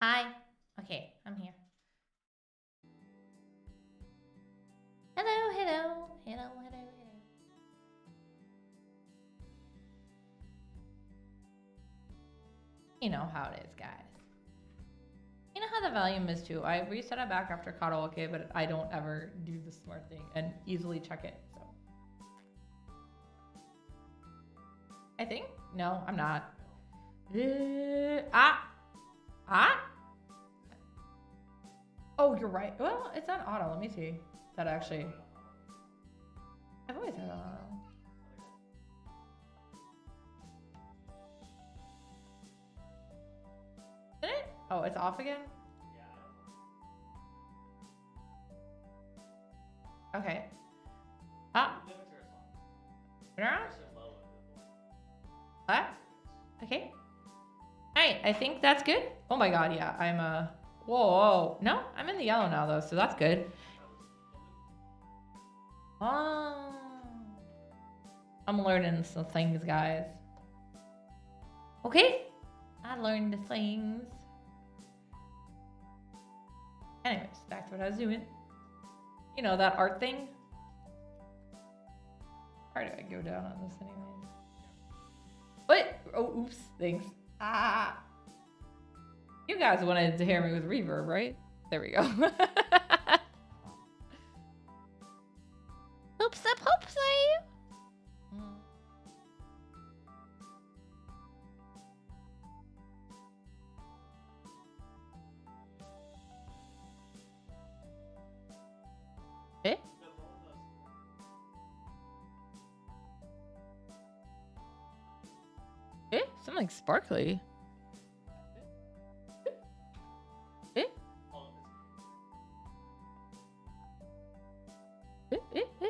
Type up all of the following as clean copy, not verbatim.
Hi. Okay, I'm here. Hello, hello, hello, hello, hello. You know how it is, guys. You know how the volume is too. I reset it back after karaoke, but I don't ever do the smart thing and easily check it. So I think no, I'm not. Ah, ah. Oh, you're right. Well, it's on auto. Let me see. That actually. I've always had auto. Did it? Oh, it's off again? Okay. Ah. What? Okay. Alright, I think that's good. Oh my god, yeah. I'm whoa, whoa. No, I'm in the yellow now though, so that's good. Oh. I'm learning some things, guys. Okay. I learned the things. Anyways, back to what I was doing. You know, that art thing. How do I go down on this anyways? What? Oh, oops. Thanks. Ah. You guys wanted to hear me with reverb, right? There we go. Oops up, hoops Eh? Eh? Something sparkly. Eh? Eh? Eh? Eh?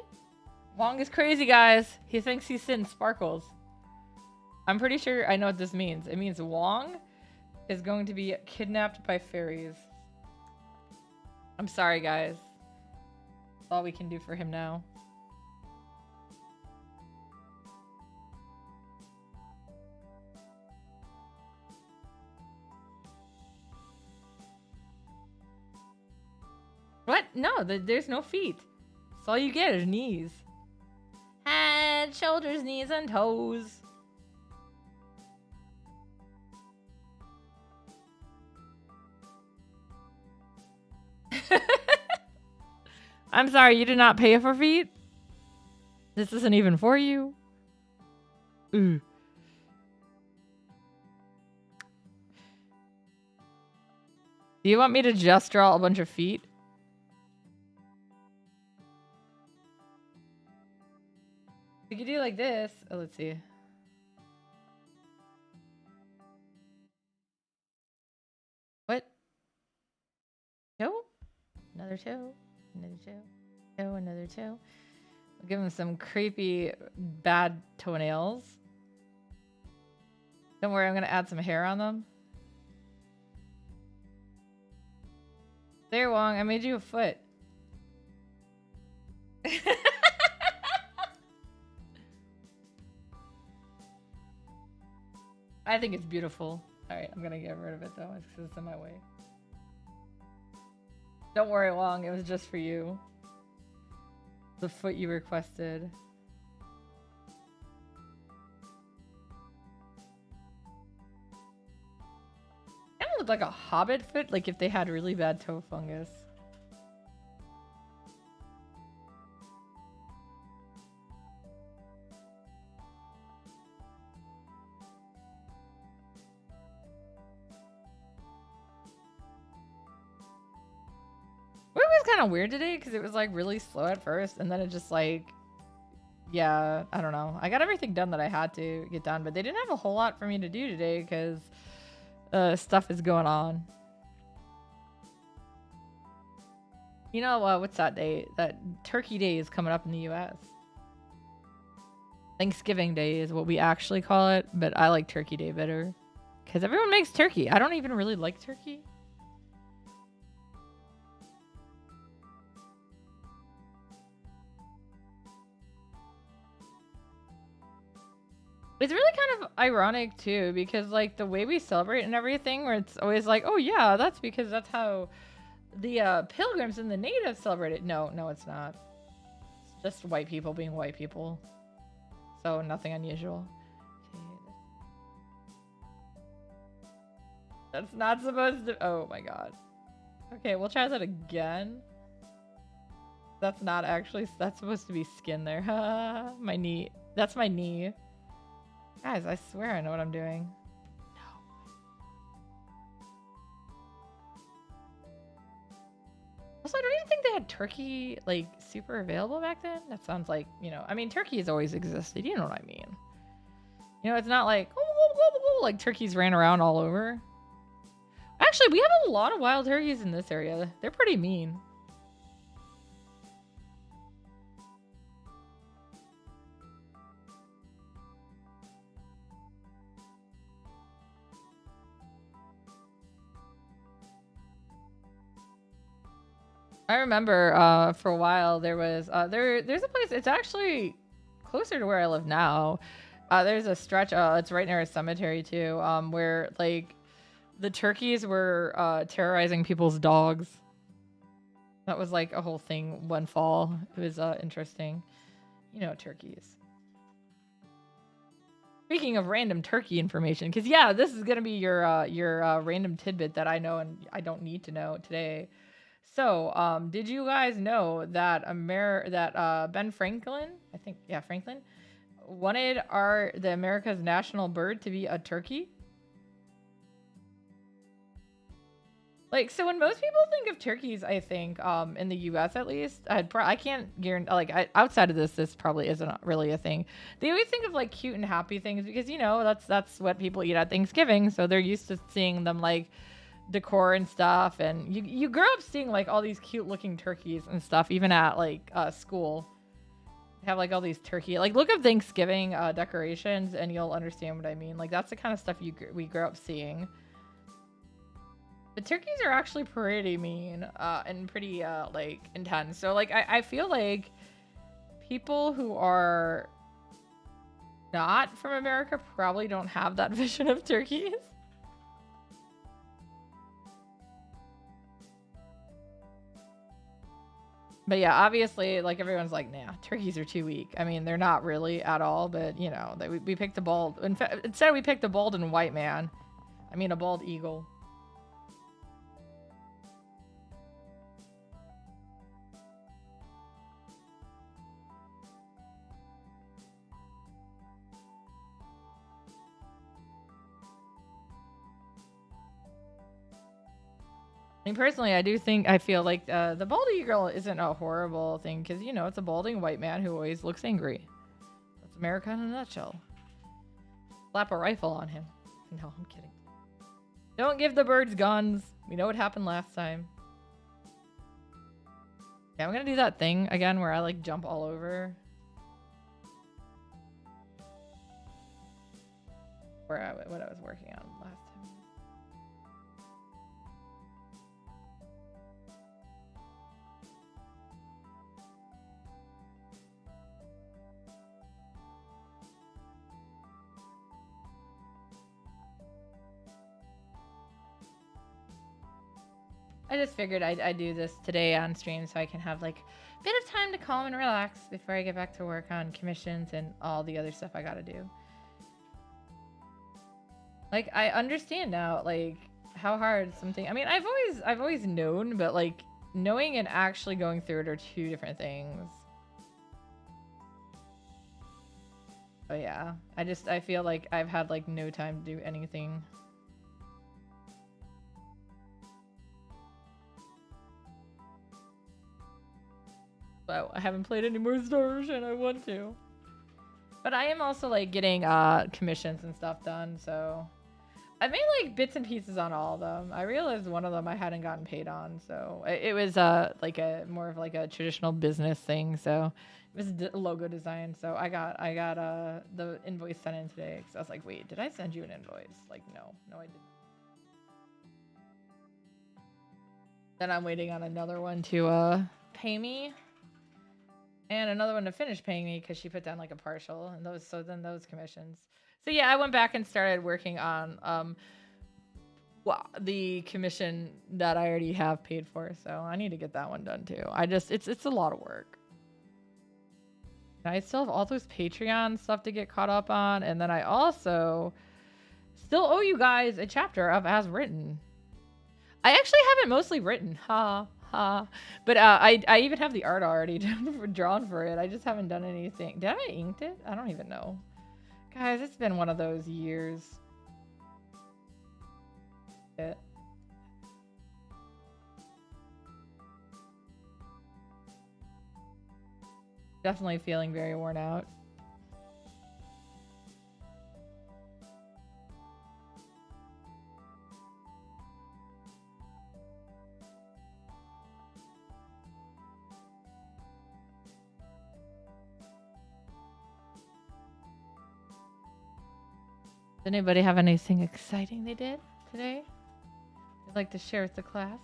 Wong is crazy, guys. He thinks he's sitting sparkles. I'm pretty sure I know what this means. It means Wong is going to be kidnapped by fairies. I'm sorry, guys. That's all we can do for him now. What? No, there's no feet. That's all you get is knees. Head, shoulders, knees, and toes. I'm sorry, you did not pay for feet? This isn't even for you? Ooh. Do you want me to just draw a bunch of feet? We could do like this. Oh, let's see. What? Toe? Another toe. Another toe. Toe, another toe. I'll give him some creepy, bad toenails. Don't worry, I'm going to add some hair on them. There, Wong, I made you a foot. I think it's beautiful. Alright, I'm gonna get rid of it though, because it's in my way. Don't worry, Wong, it was just for you. The foot you requested. Kind of looked like a hobbit foot, like if they had really bad toe fungus. It was kind of weird today because it was like really slow at first, and then it just like, yeah, I don't know. I got everything done that I had to get done, but they didn't have a whole lot for me to do today because stuff is going on. You know, what's that day? That Turkey Day is coming up in the US. Thanksgiving Day is what we actually call it, but I like Turkey Day better because everyone makes turkey. I don't even really like turkey. It's really kind of ironic too, because like the way we celebrate and everything, where it's always like, oh yeah, that's because that's how the pilgrims and the natives celebrated. No, it's not. It's just white people being white people. So nothing unusual. Okay. That's not supposed to. Oh my god. Okay, we'll try that again. That's not actually. That's supposed to be skin there. My knee. That's my knee. Guys, I swear I know what I'm doing. No. Also, I don't even think they had turkey, like, super available back then. That sounds like, you know, I mean, turkey has always existed. You know what I mean? You know, it's not like, like turkeys ran around all over. Actually, we have a lot of wild turkeys in this area. They're pretty mean. I remember for a while there was there's a place, it's actually closer to where I live now. There's a stretch, it's right near a cemetery too, where like the turkeys were terrorizing people's dogs. That was like a whole thing one fall. It was interesting. You know, turkeys. Speaking of random turkey information, because yeah, this is gonna be your random tidbit that I know and I don't need to know today. So, did you guys know that Ben Franklin, I think, yeah, Franklin, wanted the America's national bird to be a turkey? Like, so when most people think of turkeys, I think, in the U.S. at least, I can't guarantee, like, outside of this probably isn't really a thing. They always think of like cute and happy things because you know that's what people eat at Thanksgiving, so they're used to seeing them like decor and stuff, and you grow up seeing like all these cute looking turkeys and stuff, even at like school. They have like all these turkey, like look up Thanksgiving decorations and you'll understand what I mean. Like that's the kind of stuff we grow up seeing. But turkeys are actually pretty mean and pretty like intense. So like I feel like people who are not from America probably don't have that vision of turkeys. But yeah, obviously, like everyone's like, nah, turkeys are too weak. I mean, they're not really at all, but you know, we picked a bald. In fact, instead we picked a bald and white man. I mean, a bald eagle. mean, personally, I feel like the balding girl isn't a horrible thing because, you know, it's a balding white man who always looks angry. That's America in a nutshell. Slap a rifle on him. No, I'm kidding. Don't give the birds guns. We know what happened last time. Yeah, I'm gonna do that thing again where I like jump all over. What I was working on last time. I just figured I'd do this today on stream so I can have like a bit of time to calm and relax before I get back to work on commissions and all the other stuff I gotta do. Like, I understand now, like, how hard something... I mean, I've always known, but like, knowing and actually going through it are two different things. But yeah, I feel like I've had like no time to do anything. But I haven't played any more Star Ocean. I want to. But I am also like getting commissions and stuff done, so I made like bits and pieces on all of them. I realized one of them I hadn't gotten paid on, so it was like a more of like a traditional business thing. So it was logo design. So I got the invoice sent in today because I was like, wait, did I send you an invoice? Like, no, I didn't. Then I'm waiting on another one to pay me. And another one to finish paying me because she put down like a partial and then those commissions. So yeah, I went back and started working on the commission that I already have paid for. So I need to get that one done too. It's a lot of work. I still have all those Patreon stuff to get caught up on, and then I also still owe you guys a chapter of As Written. I actually have it mostly written. But I even have the art already drawn for it. I just haven't done anything. Did I inked it? I don't even know. Guys, it's been one of those years. Definitely feeling very worn out. Does anybody have anything exciting they did today they'd like to share with the class?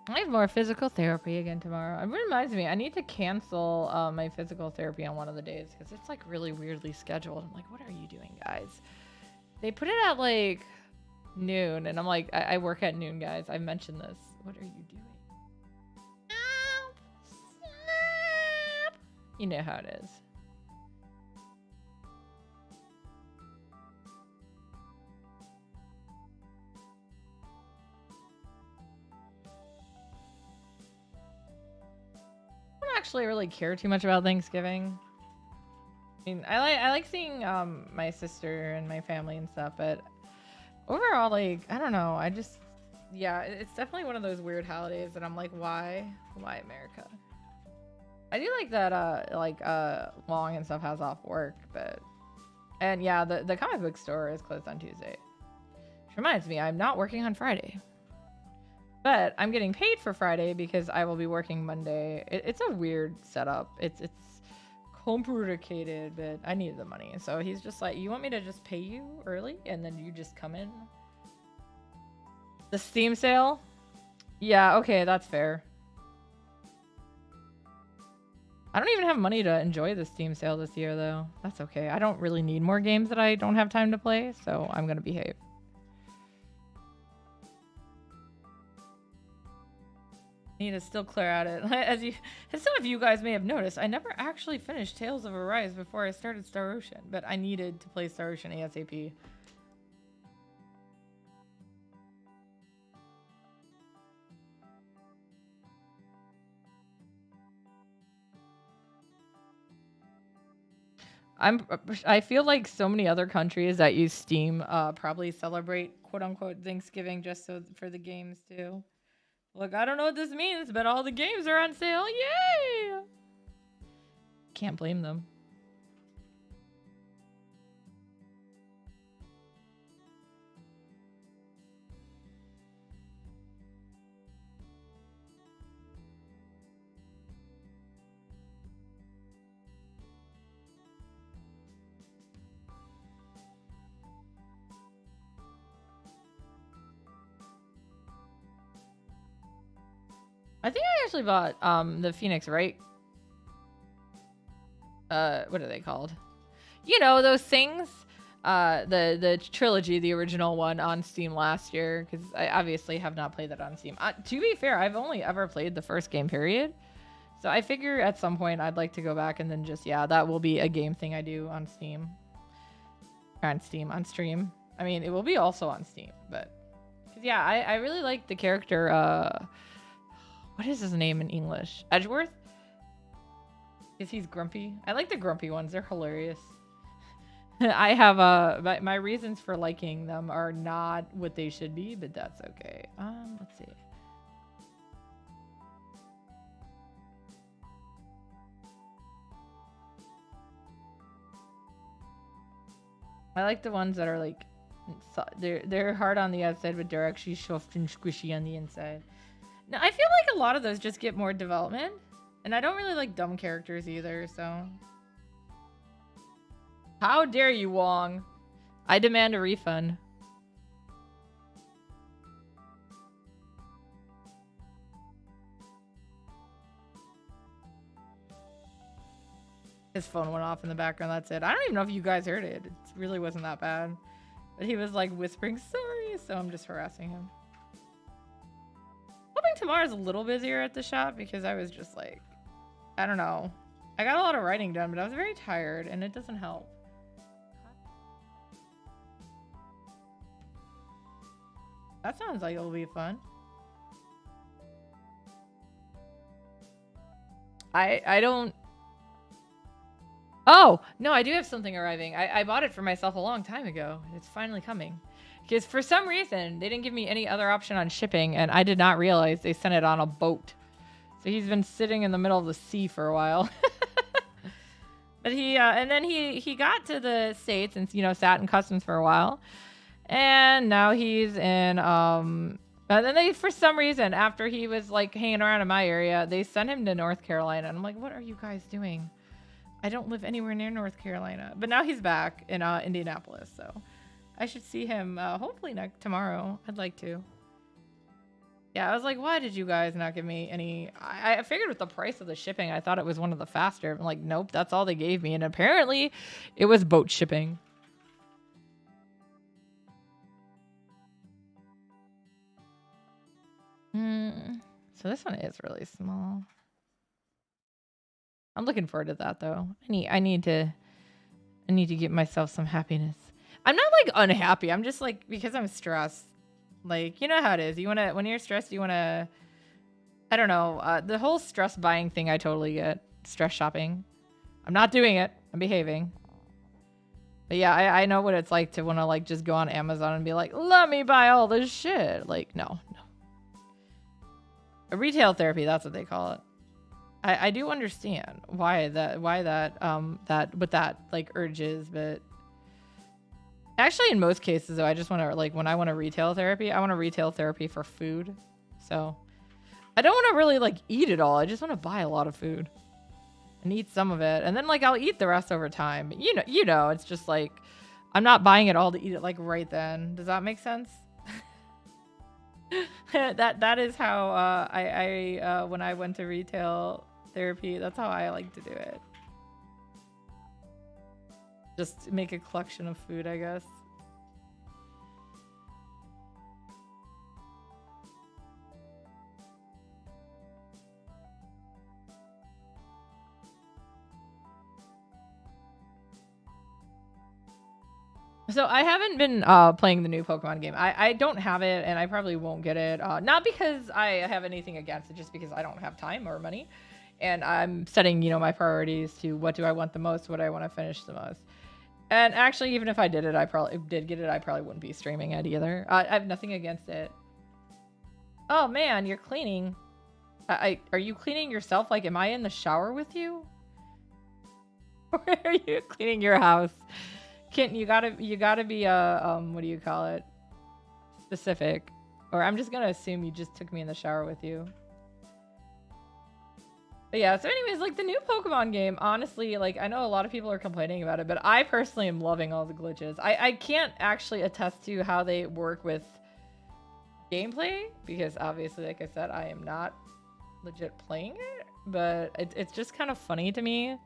I have more physical therapy again tomorrow. It reminds me, I need to cancel my physical therapy on one of the days because it's like really weirdly scheduled. I'm like, what are you doing, guys? They put it at like noon, and I'm like, I work at noon, guys. I mentioned this. What are you doing? You know how it is. I don't actually really care too much about Thanksgiving. I mean, I like seeing my sister and my family and stuff, but overall, like, I don't know. Yeah, it's definitely one of those weird holidays that I'm like, why America? I do like that Long and stuff has off work, and yeah, the comic book store is closed on Tuesday. Which reminds me, I'm not working on Friday. But I'm getting paid for Friday because I will be working Monday. It's a weird setup. It's complicated, but I needed the money. So he's just like, you want me to just pay you early and then you just come in? The Steam sale? Yeah, okay, that's fair. I don't even have money to enjoy the Steam sale this year, though. That's okay. I don't really need more games that I don't have time to play, so I'm gonna behave. Need to still clear out it. As some of you guys may have noticed, I never actually finished Tales of Arise before I started Star Ocean, but I needed to play Star Ocean ASAP. I feel like so many other countries that use Steam probably celebrate quote unquote Thanksgiving just so for the games too. Look, I don't know what this means, but all the games are on sale. Yay! Can't blame them. I think I actually bought the Phoenix Wright. What are they called? You know, those things. The trilogy, the original one on Steam last year, because I obviously have not played that on Steam. To be fair, I've only ever played the first game, period. So I figure at some point I'd like to go back and then just, yeah, that will be a game thing I do on Steam. On stream. I mean, it will be also on Steam, but... Cause yeah, I really like the character, what is his name in English? Edgeworth? Because he's grumpy. I like the grumpy ones. They're hilarious. I have my reasons for liking them are not what they should be, but that's okay. Let's see. I like the ones that are like they're hard on the outside, but they're actually soft and squishy on the inside. Now, I feel like a lot of those just get more development, and I don't really like dumb characters either, so... How dare you, Wong? I demand a refund. His phone went off in the background, that's it. I don't even know if you guys heard it. It really wasn't that bad. But he was like whispering, sorry, so I'm just harassing him. Hoping tomorrow's a little busier at the shop because I was just like, I don't know. I got a lot of writing done, but I was very tired and it doesn't help. That sounds like it'll be fun. I don't... Oh, no, I do have something arriving. I bought it for myself a long time ago. It's finally coming. Because for some reason, they didn't give me any other option on shipping, and I did not realize they sent it on a boat. So he's been sitting in the middle of the sea for a while. But and then he got to the States and, you know, sat in customs for a while. And now he's in, and then they, for some reason, after he was like hanging around in my area, they sent him to North Carolina. And I'm like, what are you guys doing? I don't live anywhere near North Carolina. But now he's back in Indianapolis, so I should see him hopefully tomorrow. I'd like to. Yeah, I was like, why did you guys not give me any... I figured with the price of the shipping, I thought it was one of the faster. I'm like, nope, that's all they gave me. And apparently, it was boat shipping. So this one is really small. I'm looking forward to that though. I need to give myself some happiness. I'm not like unhappy. I'm just like, because I'm stressed. Like, you know how it is. When you're stressed, you wanna, I don't know, the whole stress buying thing I totally get. Stress shopping. I'm not doing it. I'm behaving. But yeah, I know what it's like to want to like just go on Amazon and be like, let me buy all this shit. Like, no. A retail therapy, that's what they call it. I do understand why that what that like urges, but actually in most cases though, I just want to like, when I want a retail therapy, I want a retail therapy for food. So I don't want to really like eat it all. I just want to buy a lot of food and eat some of it, and then like I'll eat the rest over time. But you know, it's just like I'm not buying it all to eat it like right then. Does that make sense? that is how I when I went to retail therapy, that's how I like to do it. Just make a collection of food, I guess. So I haven't been playing the new Pokemon game. I don't have it, and I probably won't get it. Not because I have anything against it, just because I don't have time or money. And I'm setting, you know, my priorities to what do I want the most, what do I want to finish the most. And actually, even if I did it, I probably did get it. I probably wouldn't be streaming it either. I have nothing against it. Oh man, you're cleaning. Are you cleaning yourself? Like, am I in the shower with you? Or are you cleaning your house? Kitten, you gotta be what do you call it? Specific. Or I'm just gonna assume you just took me in the shower with you. But yeah, so anyways, like the new Pokemon game, honestly, like I know a lot of people are complaining about it, but I personally am loving all the glitches. I can't actually attest to how they work with gameplay because obviously, like I said, I am not legit playing it, but it's just kind of funny to me.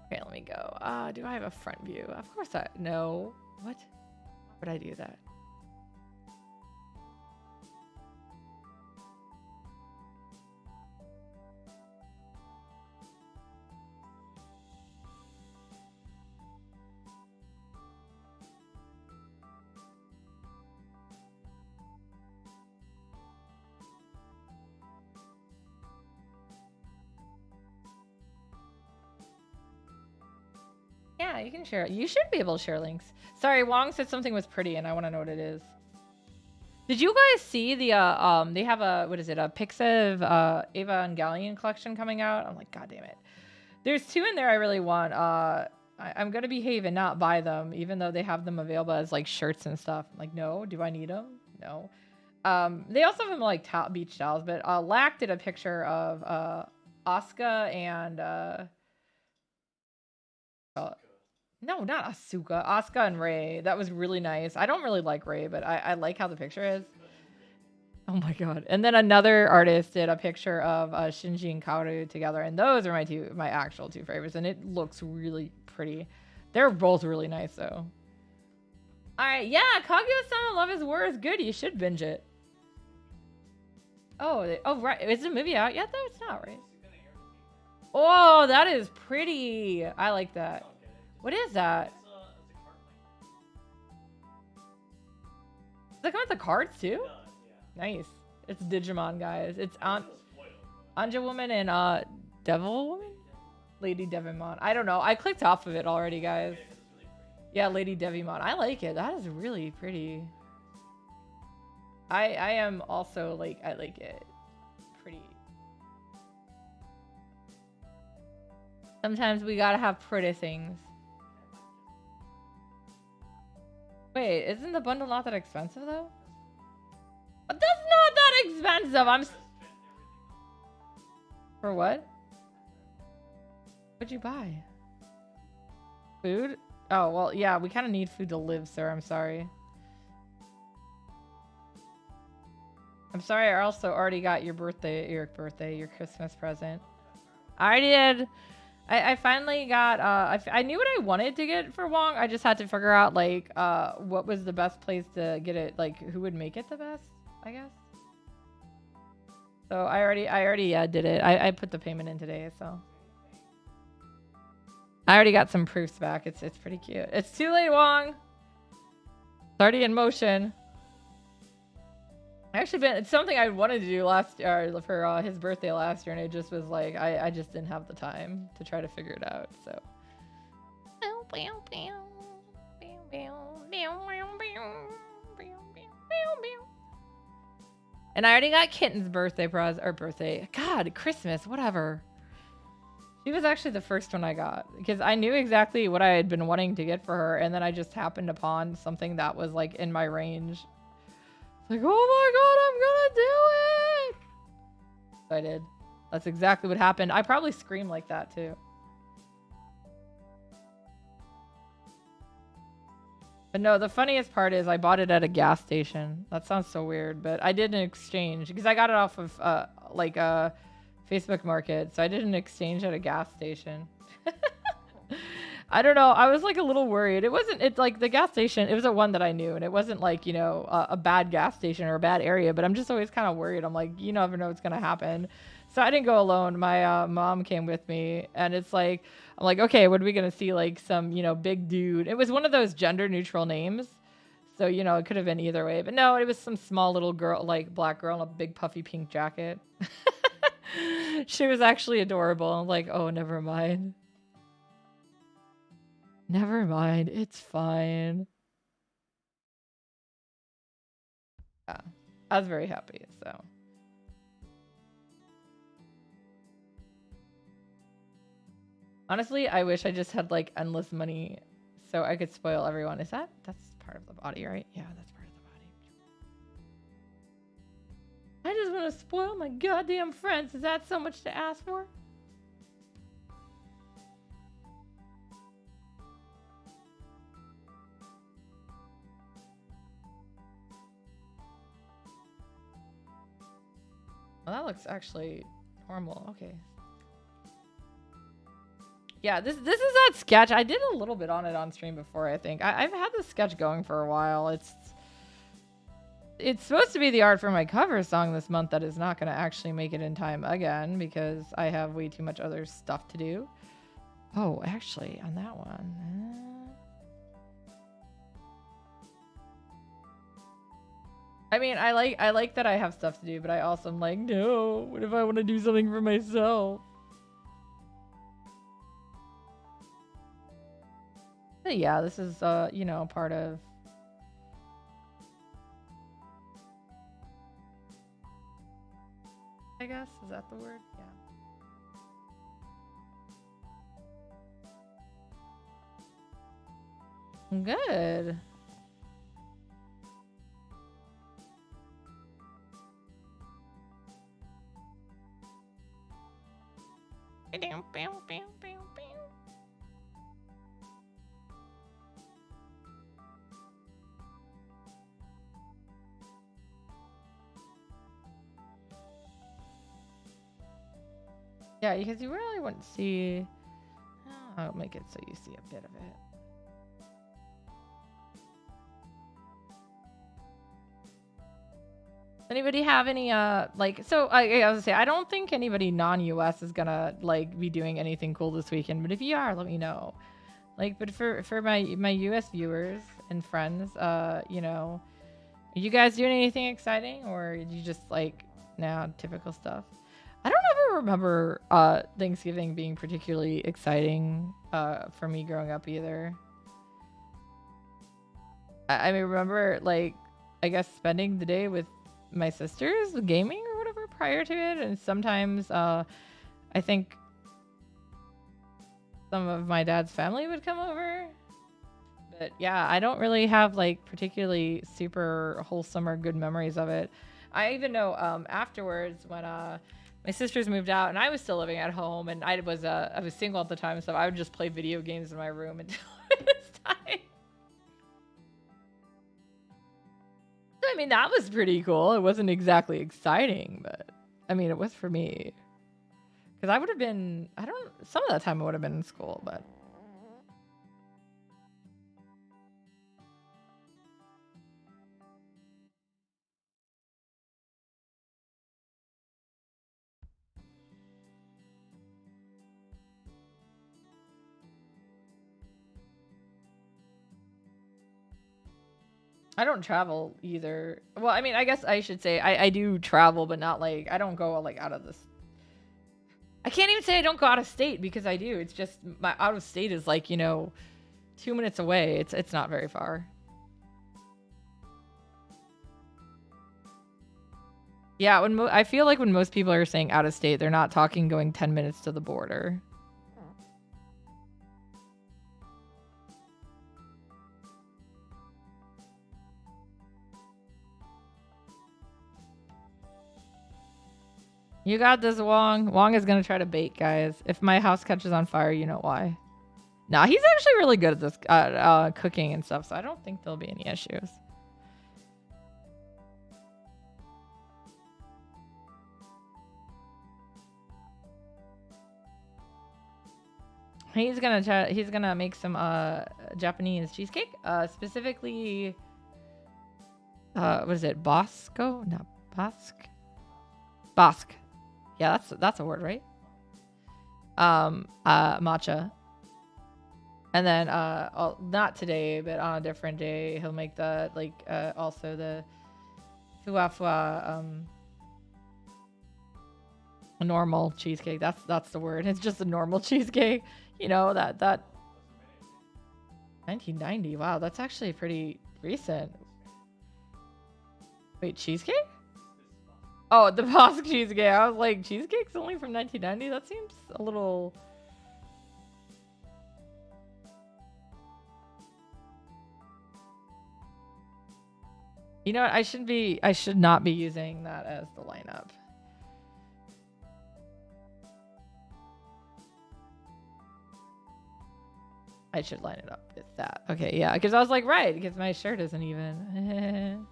Okay, let me go. Do I have a front view? Of course no. What? Why would I do that? Yeah, you can share it. You should be able to share links. Sorry, Wong said something was pretty and I want to know what it is. Did you guys see the they have a what is it, a Pixiv Evangelion collection coming out? I'm like, god damn it. There's 2 in there I really want. I'm gonna behave and not buy them, even though they have them available as like shirts and stuff. I'm like, no, do I need them? No. They also have them like beach towels, but Lack did a picture of Asuka and no, not Asuka. Asuka and Ray. That was really nice. I don't really like Ray, but I like how the picture is. Oh my god. And then another artist did a picture of Shinji and Kaoru together, and those are my actual 2 favorites, and it looks really pretty. They're both really nice though. Alright, yeah, Kaguya-sama Love is War is good. You should binge it. Oh, right. Is the movie out yet though? It's not, right? Oh, that is pretty. I like that. What is that? Does it come with the cards too? Nice. It's Digimon, guys. It's Anja Woman and Devil Woman? Lady Devimon. I don't know. I clicked off of it already, guys. Yeah, Lady Devimon. I like it. That is really pretty. I am also like, I like it. Pretty. Sometimes we gotta have pretty things. Wait, isn't the bundle not that expensive though? But that's not that expensive. For what? What'd you buy? Food? Oh, well, yeah, we kind of need food to live, sir. I'm sorry. I'm sorry, I also already got your Christmas present. I already did. I finally got, I knew what I wanted to get for Wong. I just had to figure out, like, what was the best place to get it, like, who would make it the best, I guess. So I already did it. I put the payment in today, so. I already got some proofs back. It's pretty cute. It's too late, Wong. It's already in motion. It's something I wanted to do last year for his birthday last year, and it just was like I just didn't have the time to try to figure it out. So. And I already got Kitten's birthday Christmas, whatever. She was actually the first one I got because I knew exactly what I had been wanting to get for her, and then I just happened upon something that was like in my range. Like, oh my god, I'm gonna do it! So I did. That's exactly what happened. I probably screamed like that too. But no, the funniest part is I bought it at a gas station. That sounds so weird, but I did an exchange because I got it off of Facebook Market. So I did an exchange at a gas station. I don't know. I was like a little worried. It's like the gas station. It was a one that I knew, and it wasn't like, you know, a bad gas station or a bad area, but I'm just always kind of worried. I'm like, you never know what's going to happen. So I didn't go alone. My mom came with me, and it's like, I'm like, okay, what are we going to see? Like some, you know, big dude. It was one of those gender neutral names. So, you know, it could have been either way, but no, it was some small little girl, like black girl in a big puffy pink jacket. She was actually adorable. I'm like, oh, never mind. Never mind. It's fine. Yeah. I was very happy, so. Honestly, I wish I just had like endless money so I could spoil everyone. That's part of the body, right? Yeah, that's part of the body. I just want to spoil my goddamn friends. Is that so much to ask for? Well, that looks actually normal. Okay. Yeah, this is that sketch. I did a little bit on it on stream before, I think. I've had this sketch going for a while. It's supposed to be the art for my cover song this month that is not going to actually make it in time again because I have way too much other stuff to do. Oh, actually, on that one. I mean, I like that I have stuff to do, but I also am like, no, what if I want to do something for myself? But yeah, this is you know, part of I guess, is that the word? Yeah. Good. Yeah, because you really wouldn't see. I'll make it so you see a bit of it. Anybody have any like so I was gonna say I don't think anybody non-US is gonna like be doing anything cool this weekend, but if you are, let me know. Like, but for my US viewers and friends, you know, are you guys doing anything exciting or you just like now typical stuff? I don't ever remember Thanksgiving being particularly exciting for me growing up either. I mean, remember like I guess spending the day with my sisters gaming or whatever prior to it, and sometimes I think some of my dad's family would come over. But yeah, I don't really have like particularly super wholesome or good memories of it. I even know afterwards when my sisters moved out and I was still living at home and I was single at the time, so I would just play video games in my room until it was time. I mean, that was pretty cool. It wasn't exactly exciting, but I mean, it was for me. Because I would have been, some of that time I would have been in school, but. I don't travel either. Well, I mean, I guess I should say I do travel, but not like, I don't go like out of this. I can't even say I don't go out of state because I do. It's just my out of state is like, you know, 2 minutes away. It's not very far. Yeah, I feel like when most people are saying out of state, they're not talking going 10 minutes to the border. You got this, Wong. Wong is gonna try to bait, guys. If my house catches on fire, you know why. Nah, he's actually really good at this cooking and stuff, so I don't think there'll be any issues. He's gonna make some Japanese cheesecake. Specifically, what is it? Bosco? No, Bosque. Bosque. Yeah, that's a word, right? Matcha. And then not today, but on a different day, he'll make the like also the fuwa fuwa A normal cheesecake. That's the word. It's just a normal cheesecake. You know, that 1990. Wow, that's actually pretty recent. Wait, cheesecake? Oh, the Bosque cheesecake. I was like, cheesecake's only from 1990? That seems a little... You know what? I should not be using that as the lineup. I should line it up with that. Okay, yeah, because I was like, right, because my shirt isn't even.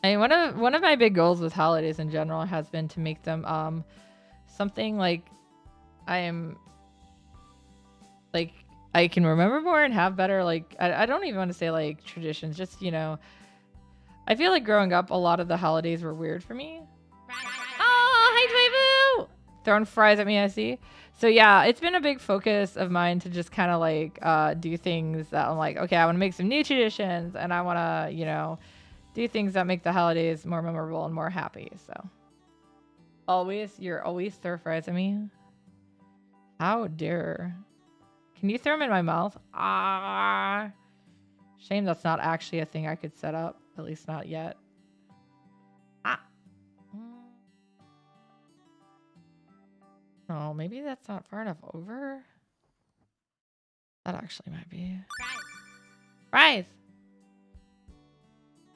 I mean, one of my big goals with holidays in general has been to make them something like I am like I can remember more and have better like I don't even want to say like traditions, just you know. I feel like growing up a lot of the holidays were weird for me. Oh, hi Dwaybu! Throwing fries at me, I see. So yeah, it's been a big focus of mine to just kind of like do things that I'm like, okay, I want to make some new traditions and I want to, you know, do things that make the holidays more memorable and more happy. So you're always throw fries at me. How dare. Can you throw them in my mouth? Ah. Shame that's not actually a thing I could set up. At least not yet. Ah. Oh, maybe that's not far enough over. That actually might be. Fries.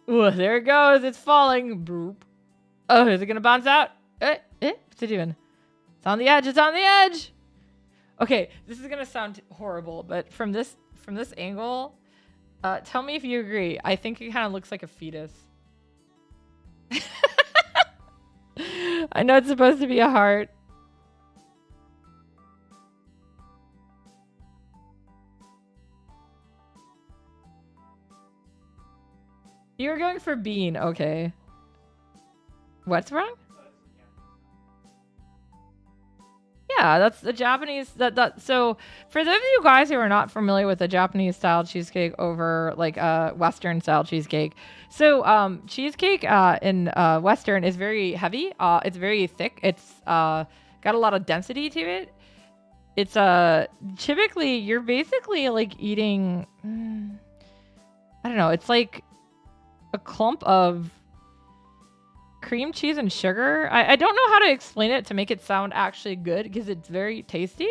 Ooh, there it goes. It's falling. Boop. Oh, is it gonna bounce out? What's it doing? It's on the edge. It's on the edge. Okay, this is gonna sound horrible, but from this angle, tell me if you agree. I think it kind of looks like a fetus. I know it's supposed to be a heart. You were going for bean, okay. What's wrong? Yeah, that's the Japanese so for those of you guys who are not familiar with the Japanese style cheesecake over like Western style cheesecake. So cheesecake in Western is very heavy. It's very thick. It's got a lot of density to it. It's typically you're basically like eating I don't know, it's like a clump of cream cheese and sugar. I don't know how to explain it to make it sound actually good because it's very tasty.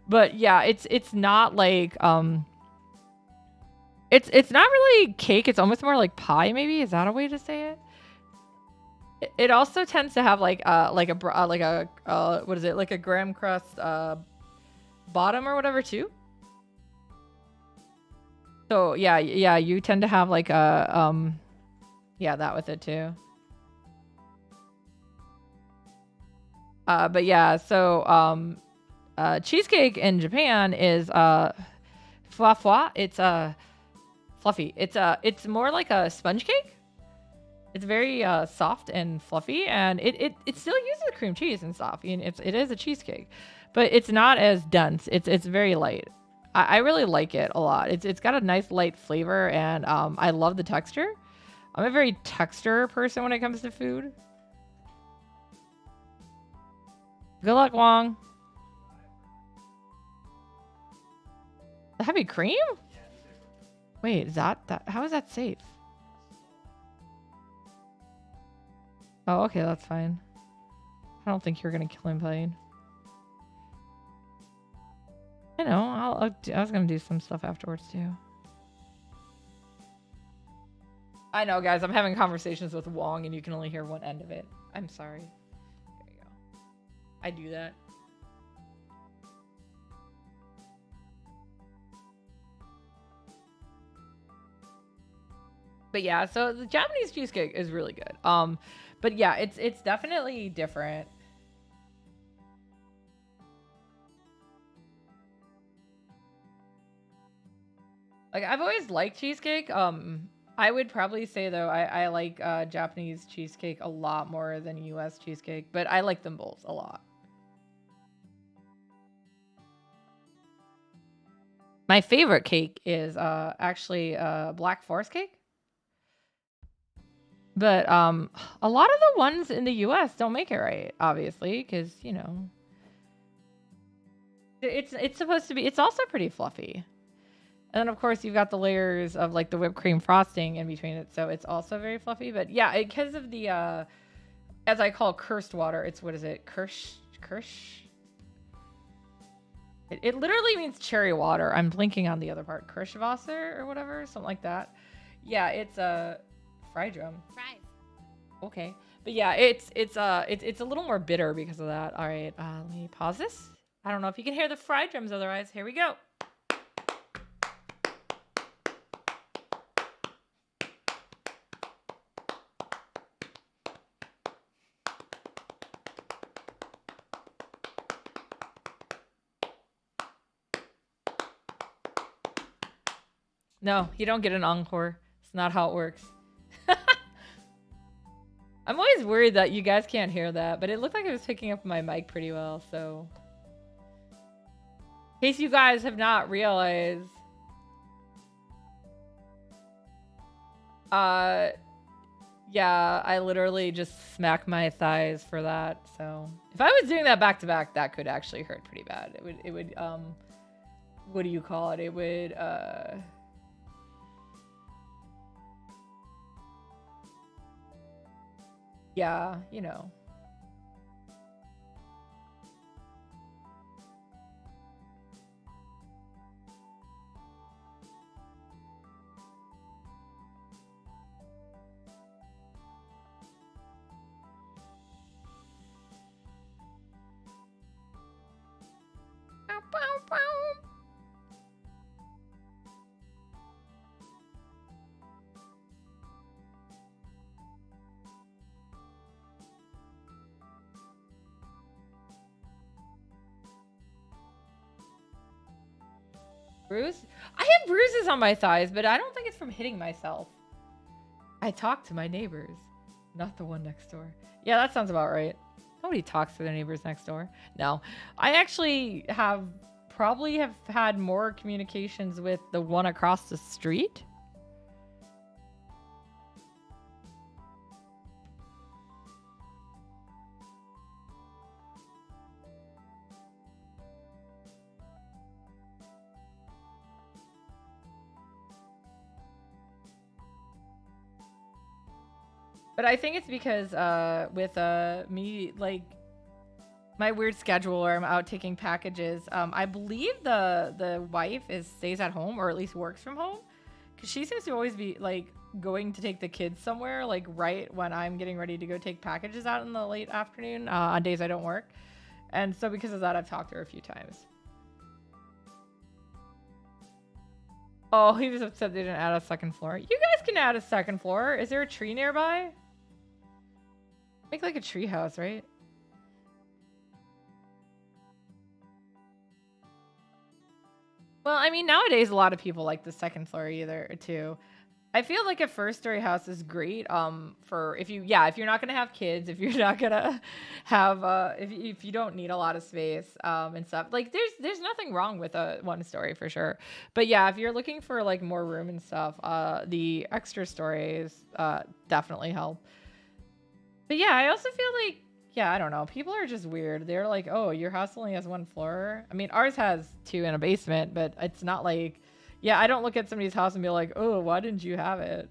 But yeah, it's not like it's not really cake. It's almost more like pie maybe. Is that a way to say it? It also tends to have like a what is it? Like a graham crust bottom or whatever too. So yeah, you tend to have like a yeah, that with it too. But yeah, so cheesecake in Japan is fwa. It's fluffy. It's more like a sponge cake. It's very soft and fluffy, and it still uses cream cheese and stuff. And it is a cheesecake, but it's not as dense. It's very light. I really like it a lot. It's got a nice light flavor, and I love the texture. I'm a very texture person when it comes to food. Good luck, Wong. The heavy cream? Wait, is that how is that safe? Oh, okay, that's fine. I don't think you're gonna kill him playing. I know. I was gonna do some stuff afterwards too. I know, guys. I'm having conversations with Wong, and you can only hear one end of it. I'm sorry. There you go. I do that. But yeah, so the Japanese cheesecake is really good. But yeah, it's definitely different. Like I've always liked cheesecake. I would probably say though I like Japanese cheesecake a lot more than US cheesecake, but I like them both a lot. My favorite cake is actually black forest cake. But a lot of the ones in the US don't make it right, obviously, cuz you know, it's supposed to be, it's also pretty fluffy. And then of course you've got the layers of like the whipped cream frosting in between it, so it's also very fluffy. But yeah, because of the as I call cursed water, it's, what is it? Kirsch? It literally means cherry water. I'm blinking on the other part. Kirschwasser or whatever, something like that. Yeah, it's a fry drum. Fries. Okay. But yeah, it's a little more bitter because of that. All right, let me pause this. I don't know if you can hear the fry drums otherwise. Here we go. No, you don't get an encore. It's not how it works. I'm always worried that you guys can't hear that, but it looked like it was picking up my mic pretty well, so. In case you guys have not realized. Yeah, I literally just smacked my thighs for that, so. If I was doing that back to back, that could actually hurt pretty bad. It would, what do you call it? It would, yeah, you know. Bruise? I have bruises on my thighs, but I don't think it's from hitting myself. I talk to my neighbors, not the one next door. Yeah, that sounds about right. Nobody talks to their neighbors next door. No, I actually probably have had more communications with the one across the street. But I think it's because with me, like, my weird schedule where I'm out taking packages, I believe the wife stays at home, or at least works from home, because she seems to always be like going to take the kids somewhere, like right when I'm getting ready to go take packages out in the late afternoon on days I don't work. And so because of that, I've talked to her a few times. Oh, he was upset they didn't add a second floor. You guys can add a second floor. Is there a tree nearby? Make like a tree house, right? Well, I mean, nowadays a lot of people like the second floor either too. I feel like a first story house is great for if you're not gonna have kids, if you're not gonna have if you don't need a lot of space and stuff. Like there's nothing wrong with a one story for sure. But yeah, if you're looking for like more room and stuff, the extra stories definitely help. But yeah, I also feel like, yeah, I don't know. People are just weird. They're like, oh, your house only has one floor. I mean, ours has two and a basement, but it's not like, yeah, I don't look at somebody's house and be like, oh, why didn't you have it?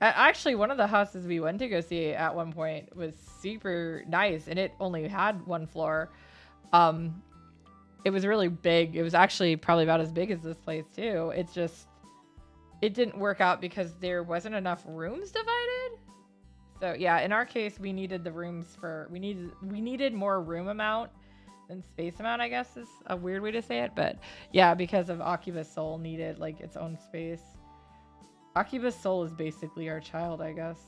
Actually, one of the houses we went to go see at one point was super nice, and it only had one floor. It was really big. It was actually probably about as big as this place too. It's just, it didn't work out because there wasn't enough rooms divided. So yeah, in our case, we needed the rooms for, we needed more room amount than space amount, I guess is a weird way to say it. But yeah, because of Oculus Soul needed like its own space. Oculus Soul is basically our child, I guess.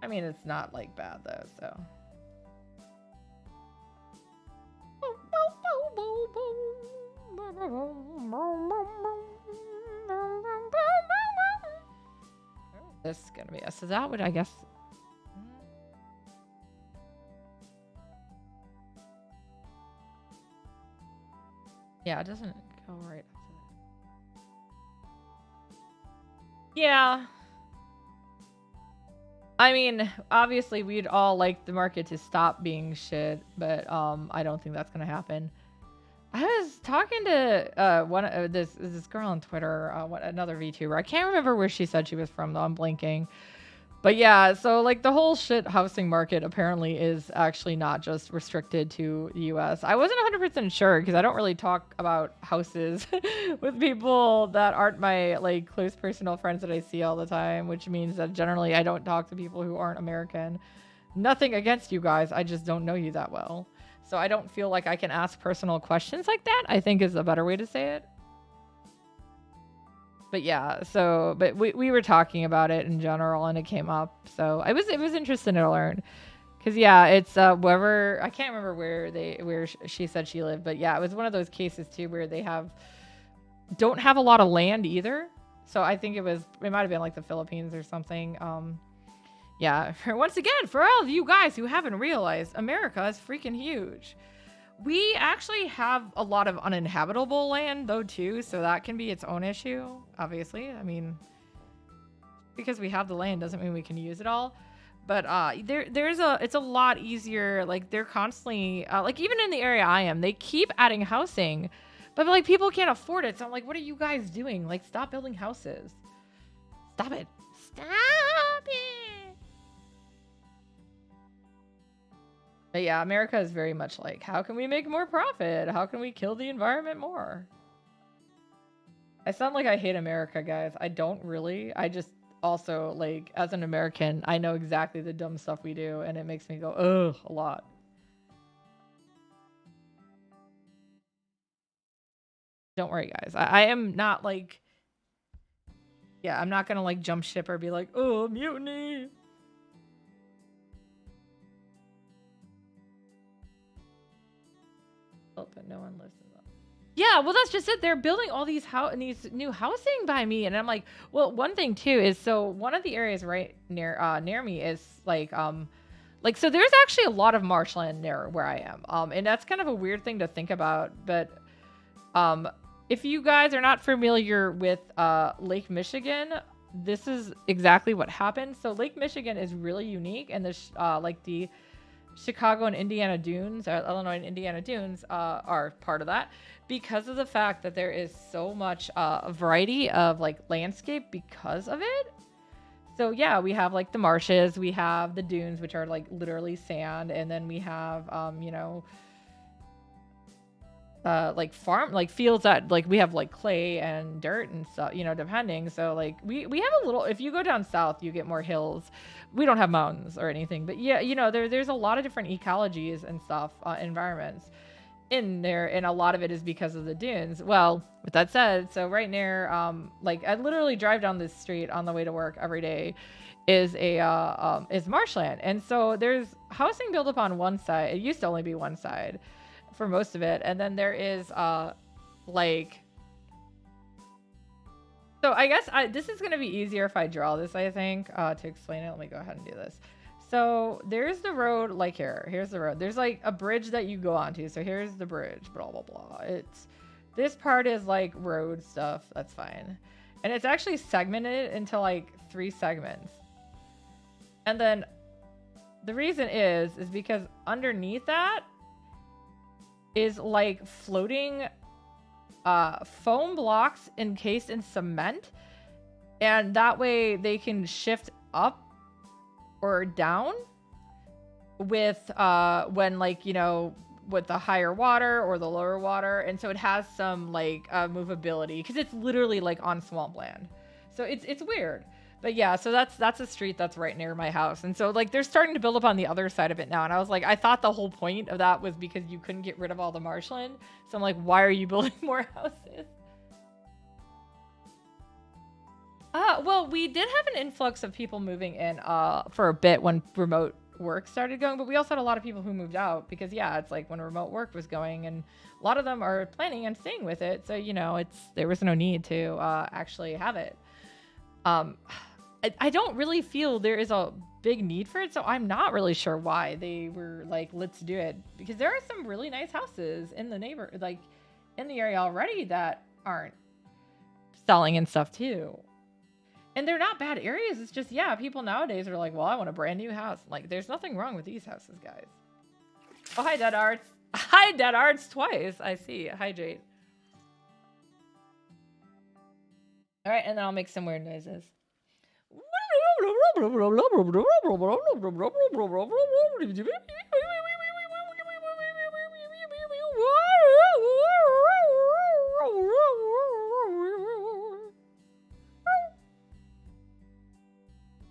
I mean, it's not like bad though, so. This is gonna be a, so that would, I guess. Yeah, it doesn't go right after that. Yeah. I mean, obviously we'd all like the market to stop being shit, but I don't think that's gonna happen. I was talking to one this girl on Twitter, another VTuber. I can't remember where she said she was from though. I'm blanking. But yeah, so like the whole shit housing market apparently is actually not just restricted to the US. I wasn't 100% sure because I don't really talk about houses with people that aren't my like close personal friends that I see all the time, which means that generally I don't talk to people who aren't American. Nothing against you guys, I just don't know you that well. So I don't feel like I can ask personal questions like that, I think is a better way to say it. But yeah, so but we were talking about it in general and it came up. So it was interesting to learn. Cause yeah, it's wherever I can't remember where she said she lived, but yeah, it was one of those cases too where they don't have a lot of land either. So I think it might have been like the Philippines or something. Yeah, once again, for all of you guys who haven't realized, America is freaking huge. We actually have a lot of uninhabitable land though too, so that can be its own issue, obviously. I mean, because we have the land doesn't mean we can use it all. But it's a lot easier. Like they're constantly like even in the area I am, they keep adding housing, but like people can't afford it. So I'm like, what are you guys doing? Like stop building houses. Stop it. Stop it. But yeah, America is very much like, how can we make more profit? How can we kill the environment more? I sound like I hate America, guys. I don't really. I just also, like, as an American, I know exactly the dumb stuff we do, and it makes me go, ugh, a lot. Don't worry, guys. I am not, like, yeah, I'm not gonna, like, jump ship or be like, oh, mutiny. Oh, but no one lives in them. Yeah, well, that's just it. They're building all these new housing by me, and I'm like, well, one thing too is so one of the areas right near me is like so there's actually a lot of marshland near where I am, and that's kind of a weird thing to think about, but um, if you guys are not familiar with Lake Michigan, this is exactly what happened. So Lake Michigan is really unique, and like the Chicago and Indiana Dunes, or Illinois and Indiana Dunes, are part of that because of the fact that there is so much variety of like landscape because of it. So yeah, we have like the marshes, we have the dunes, which are like literally sand, and then we have like fields that like we have like clay and dirt and stuff, depending. So like we have a little, if you go down south you get more hills. We don't have mountains or anything, but yeah, there's a lot of different ecologies and stuff, environments in there, and a lot of it is because of the dunes. Well, with that said, so right near like I literally drive down this street on the way to work every day is marshland, and so there's housing built up on one side. It used to only be one side for most of it, and then there is like, so I guess this is gonna be easier if I draw this, I think, to explain it. Let me go ahead and do this. So there's the road, like here's the road. There's like a bridge that you go onto. So here's the bridge, blah blah blah. This part is like road stuff, that's fine, and it's actually segmented into like 3 segments. And then the reason is because underneath that is like floating foam blocks encased in cement, and that way they can shift up or down with when like with the higher water or the lower water, and so it has some like movability because it's literally like on swampland. So it's weird. But yeah, so that's a street that's right near my house. And so like they're starting to build up on the other side of it now. And I was like, I thought the whole point of that was because you couldn't get rid of all the marshland. So I'm like, why are you building more houses? Well, we did have an influx of people moving in for a bit when remote work started going, but we also had a lot of people who moved out because yeah, it's like when remote work was going, and a lot of them are planning on staying with it. So, there was no need to actually have it. I don't really feel there is a big need for it, so I'm not really sure why they were like, let's do it, because there are some really nice houses in the neighborhood, like in the area already that aren't selling and stuff too. And they're not bad areas. It's just, yeah, people nowadays are like, well, I want a brand new house. Like, there's nothing wrong with these houses, guys. Oh, hi, Dead Arts. Hi, Dead Arts twice. I see. Hi, Jade. All right, and then I'll make some weird noises.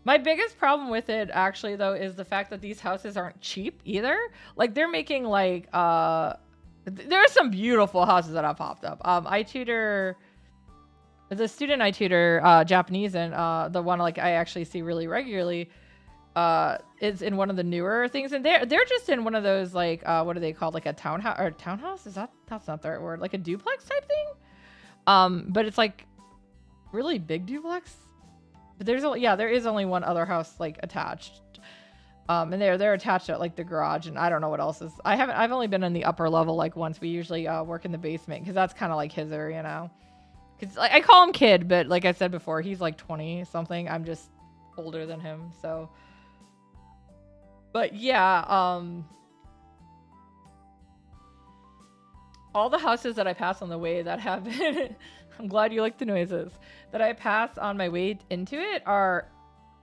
My biggest problem with it, actually, though, is the fact that these houses aren't cheap either. Like, they're making, like, there are some beautiful houses that have popped up. I tutor, the student I tutor, Japanese, and the one, like, I actually see really regularly, is in one of the newer things. And they're just in one of those, like, what are they called? Like a townhouse, or townhouse? That's not the right word. Like a duplex type thing? But it's, like, really big duplex. But there is only one other house like attached, and they're attached at like the garage, and I don't know what else is. I've only been in the upper level like once. We usually work in the basement because that's kind of like his area now. Because like, I call him kid, but like I said before, he's like 20 something. I'm just older than him, so. But yeah, all the houses that I pass on the way that have been, I'm glad you like the noises, that I pass on my way into it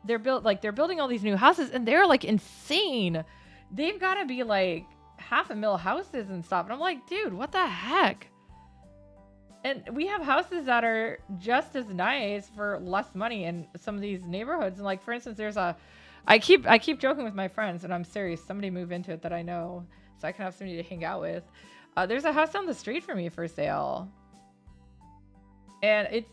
they're building all these new houses, and they're like insane. They've got to be like $500,000 houses and stuff. And I'm like, dude, what the heck? And we have houses that are just as nice for less money in some of these neighborhoods. And like, for instance, I keep joking with my friends, and I'm serious. Somebody move into it that I know so I can have somebody to hang out with. There's a house down the street from me for sale. And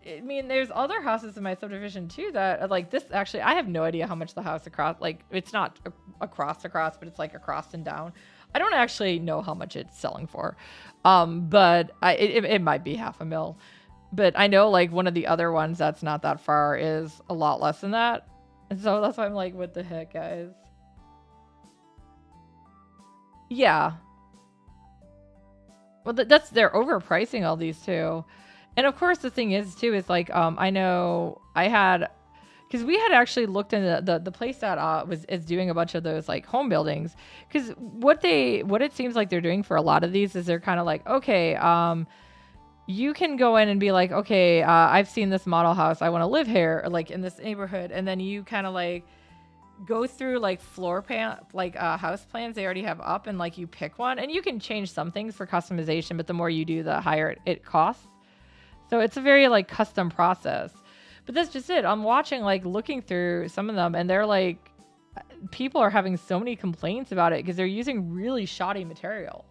I mean, there's other houses in my subdivision too that like this. Actually, I have no idea how much the house across, like it's not across, but it's like across and down. I don't actually know how much it's selling for. But it might be $500,000. But I know like one of the other ones that's not that far is a lot less than that. And so that's why I'm like, what the heck, guys? Yeah. Well, they're overpricing all these too. And of course, the thing is too is like I know I had, because we had actually looked into the place that is doing a bunch of those like home buildings. Because what it seems like they're doing for a lot of these is they're kind of like, okay, you can go in and be like, okay, I've seen this model house, I want to live here, like in this neighborhood, and then you kind of like go through like floor plan, like house plans they already have up, and like you pick one, and you can change some things for customization, but the more you do, the higher it costs. So it's a very like custom process. But that's just it. I'm watching, like looking through some of them, and they're like, people are having so many complaints about it because they're using really shoddy material.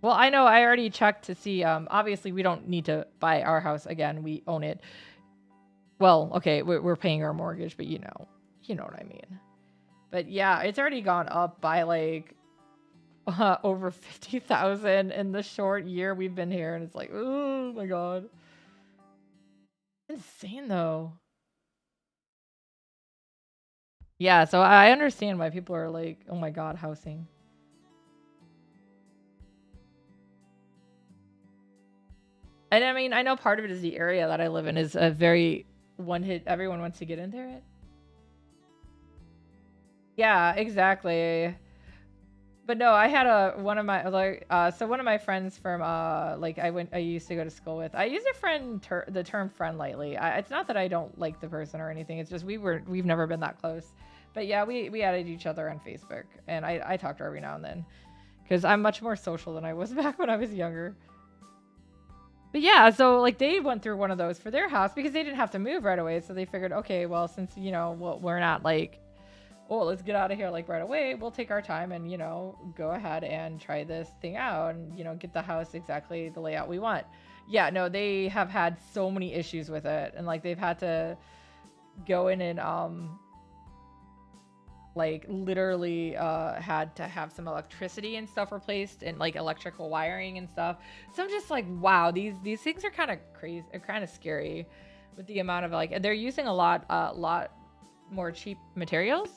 Well, I know I already checked to see, obviously we don't need to buy our house again. We own it. Well, okay, we're paying our mortgage, but you know what I mean. But yeah, it's already gone up by like over 50,000 in the short year we've been here, and it's like, oh my god, insane though. Yeah, so I understand why people are like, oh my god, housing. And I mean, I know part of it is the area that I live in is a very one hit. Everyone wants to get into it. Yeah, exactly. But no, I had one of my like so one of my friends from like I used to go to school with. I use the term friend lightly. It's not that I don't like the person or anything. It's just we've never been that close. But yeah, we added each other on Facebook, and I talk to her every now and then because I'm much more social than I was back when I was younger. But yeah, so like they went through one of those for their house because they didn't have to move right away. So they figured, okay, well, since we're not like, oh, let's get out of here like right away. We'll take our time and, go ahead and try this thing out and, get the house exactly the layout we want. Yeah, no, they have had so many issues with it. And like they've had to go in and like literally had to have some electricity and stuff replaced and like electrical wiring and stuff. So I'm just like, wow, these things are kind of crazy, kind of scary with the amount of like, they're using a lot more cheap materials.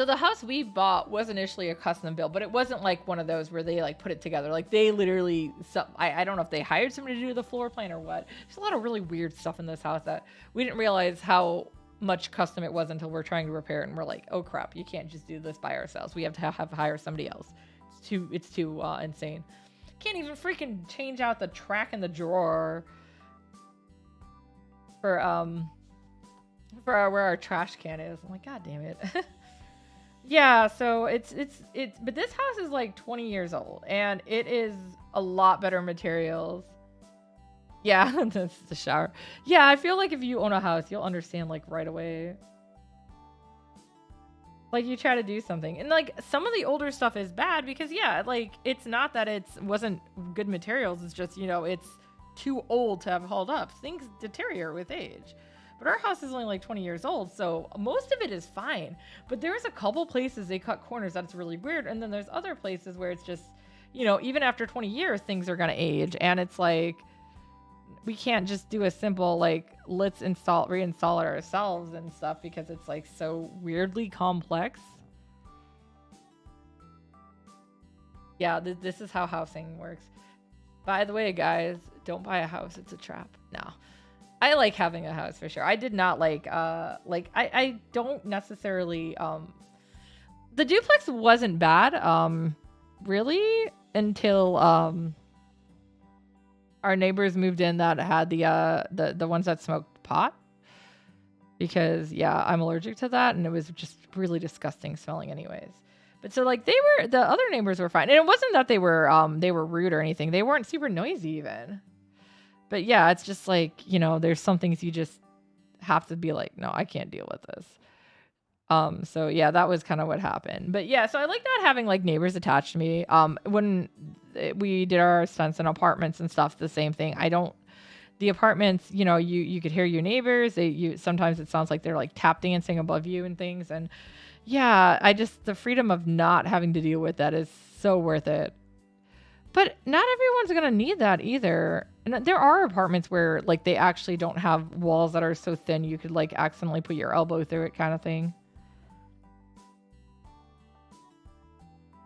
So the house we bought was initially a custom build, but it wasn't like one of those where they like put it together. Like they literally, I don't know if they hired somebody to do the floor plan or what. There's a lot of really weird stuff in this house that we didn't realize how much custom it was until we're trying to repair it, and we're like, oh crap, you can't just do this by ourselves. We have to hire somebody else. It's too insane. Can't even freaking change out the track in the drawer for where our trash can is. I'm like, god damn it. Yeah, so it's but this house is like 20 years old and it is a lot better materials. Yeah, that's the shower. Yeah, I feel like if you own a house, you'll understand like right away. Like you try to do something. And like some of the older stuff is bad because yeah, like it's not that it wasn't good materials, it's just, you know, it's too old to have held up. Things deteriorate with age. But our house is only like 20 years old, so most of it is fine. But there's a couple places they cut corners that's really weird. And then there's other places where it's just, you know, even after 20 years, things are going to age. And it's like, we can't just do a simple, like, let's reinstall it ourselves and stuff because it's like so weirdly complex. Yeah, this is how housing works. By the way, guys, don't buy a house. It's a trap. No. I like having a house for sure. I did not like I don't necessarily the duplex wasn't bad really until our neighbors moved in that had the ones that smoked pot, because yeah, I'm allergic to that and it was just really disgusting smelling anyways. But so like the other neighbors were fine. And it wasn't that they were rude or anything. They weren't super noisy even. But yeah, it's just like, you know, there's some things you just have to be like, no, I can't deal with this. So yeah, that was kind of what happened. But yeah, so I like not having like neighbors attached to me. When we did our stunts in apartments and stuff, the same thing. The apartments, you know, you could hear your neighbors. Sometimes it sounds like they're like tap dancing above you and things. And yeah, the freedom of not having to deal with that is so worth it. But not everyone's going to need that either. And there are apartments where like they actually don't have walls that are so thin you could like accidentally put your elbow through it kind of thing.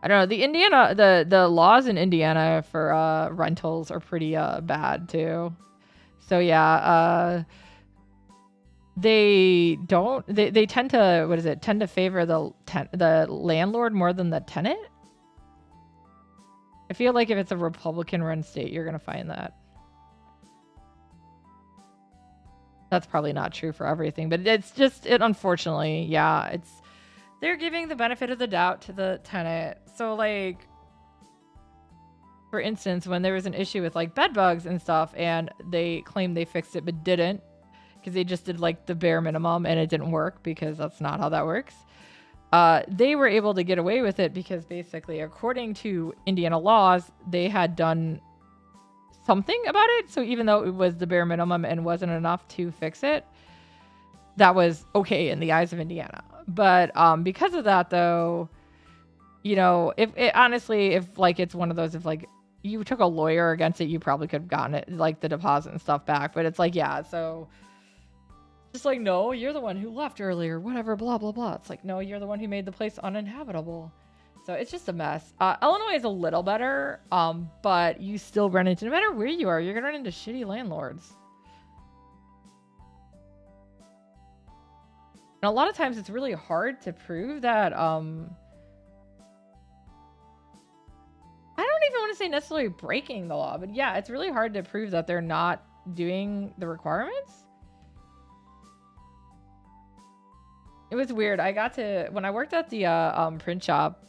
I don't know. The laws in Indiana for rentals are pretty bad too. So yeah, they tend to favor the landlord more than the tenant. I feel like if it's a Republican-run state, you're going to find that. That's probably not true for everything, but unfortunately, yeah, they're giving the benefit of the doubt to the tenant. So like, for instance, when there was an issue with like bed bugs and stuff and they claimed they fixed it but didn't because they just did like the bare minimum and it didn't work because that's not how that works. They were able to get away with it because basically, according to Indiana laws, they had done something about it. So even though it was the bare minimum and wasn't enough to fix it, that was okay in the eyes of Indiana. But because of that, though, you know, if like it's one of those, if like you took a lawyer against it, you probably could have gotten it, like the deposit and stuff back. But it's like, yeah, so just like, no, you're the one who left earlier, whatever, blah, blah, blah. It's like, no, you're the one who made the place uninhabitable. So it's just a mess. Illinois is a little better, but you still run into, no matter where you are, you're going to run into shitty landlords. And a lot of times it's really hard to prove that, I don't even want to say necessarily breaking the law, but yeah, it's really hard to prove that they're not doing the requirements. It was weird. When I worked at the print shop,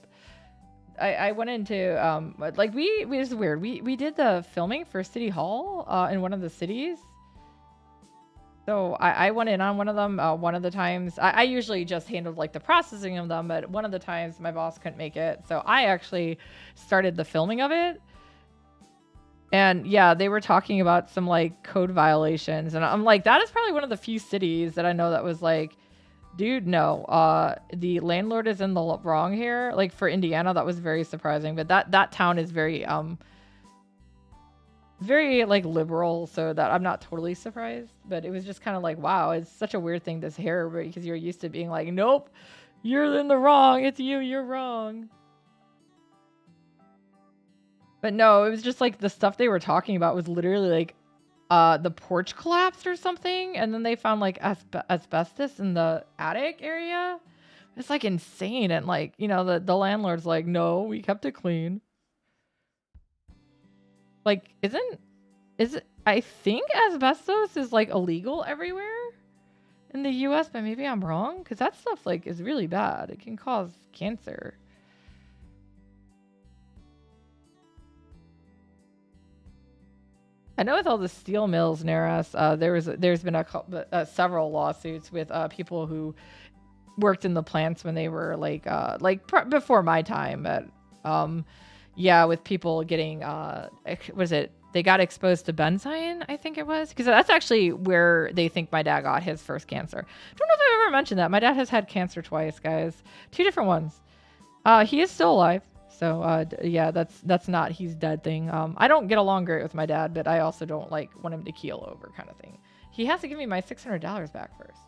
I went into it was weird. We did the filming for City Hall in one of the cities. So I went in on one of them. One of the times I usually just handled like the processing of them, but one of the times my boss couldn't make it, so I actually started the filming of it. And yeah, they were talking about some like code violations, and I'm like, that is probably one of the few cities that I know that was like, dude, no, the landlord is in the wrong here. Like for Indiana, that was very surprising. But that town is very very like liberal, so that I'm not totally surprised. But it was just kind of like, wow, it's such a weird thing to hear because you're used to being like, nope, You're in the wrong. It's you. You're wrong. But no, it was just like the stuff they were talking about was literally like the porch collapsed or something, and then they found like asbestos in the attic area. It's like insane, and like, you know, the landlord's like, no, we kept it clean. Like, is it? I think asbestos is like illegal everywhere in the U.S., but maybe I'm wrong, because that stuff like is really bad. It can cause cancer. I know with all the steel mills near us, there's been several lawsuits with people who worked in the plants when they were before my time. But yeah, with people getting was it they got exposed to benzene? I think it was, because that's actually where they think my dad got his first cancer. Don't know if I've ever mentioned that. My dad has had cancer twice, guys. 2 different ones. He is still alive. So yeah, that's not he's dead thing. I don't get along great with my dad, but I also don't like want him to keel over kind of thing. He has to give me my $600 back first.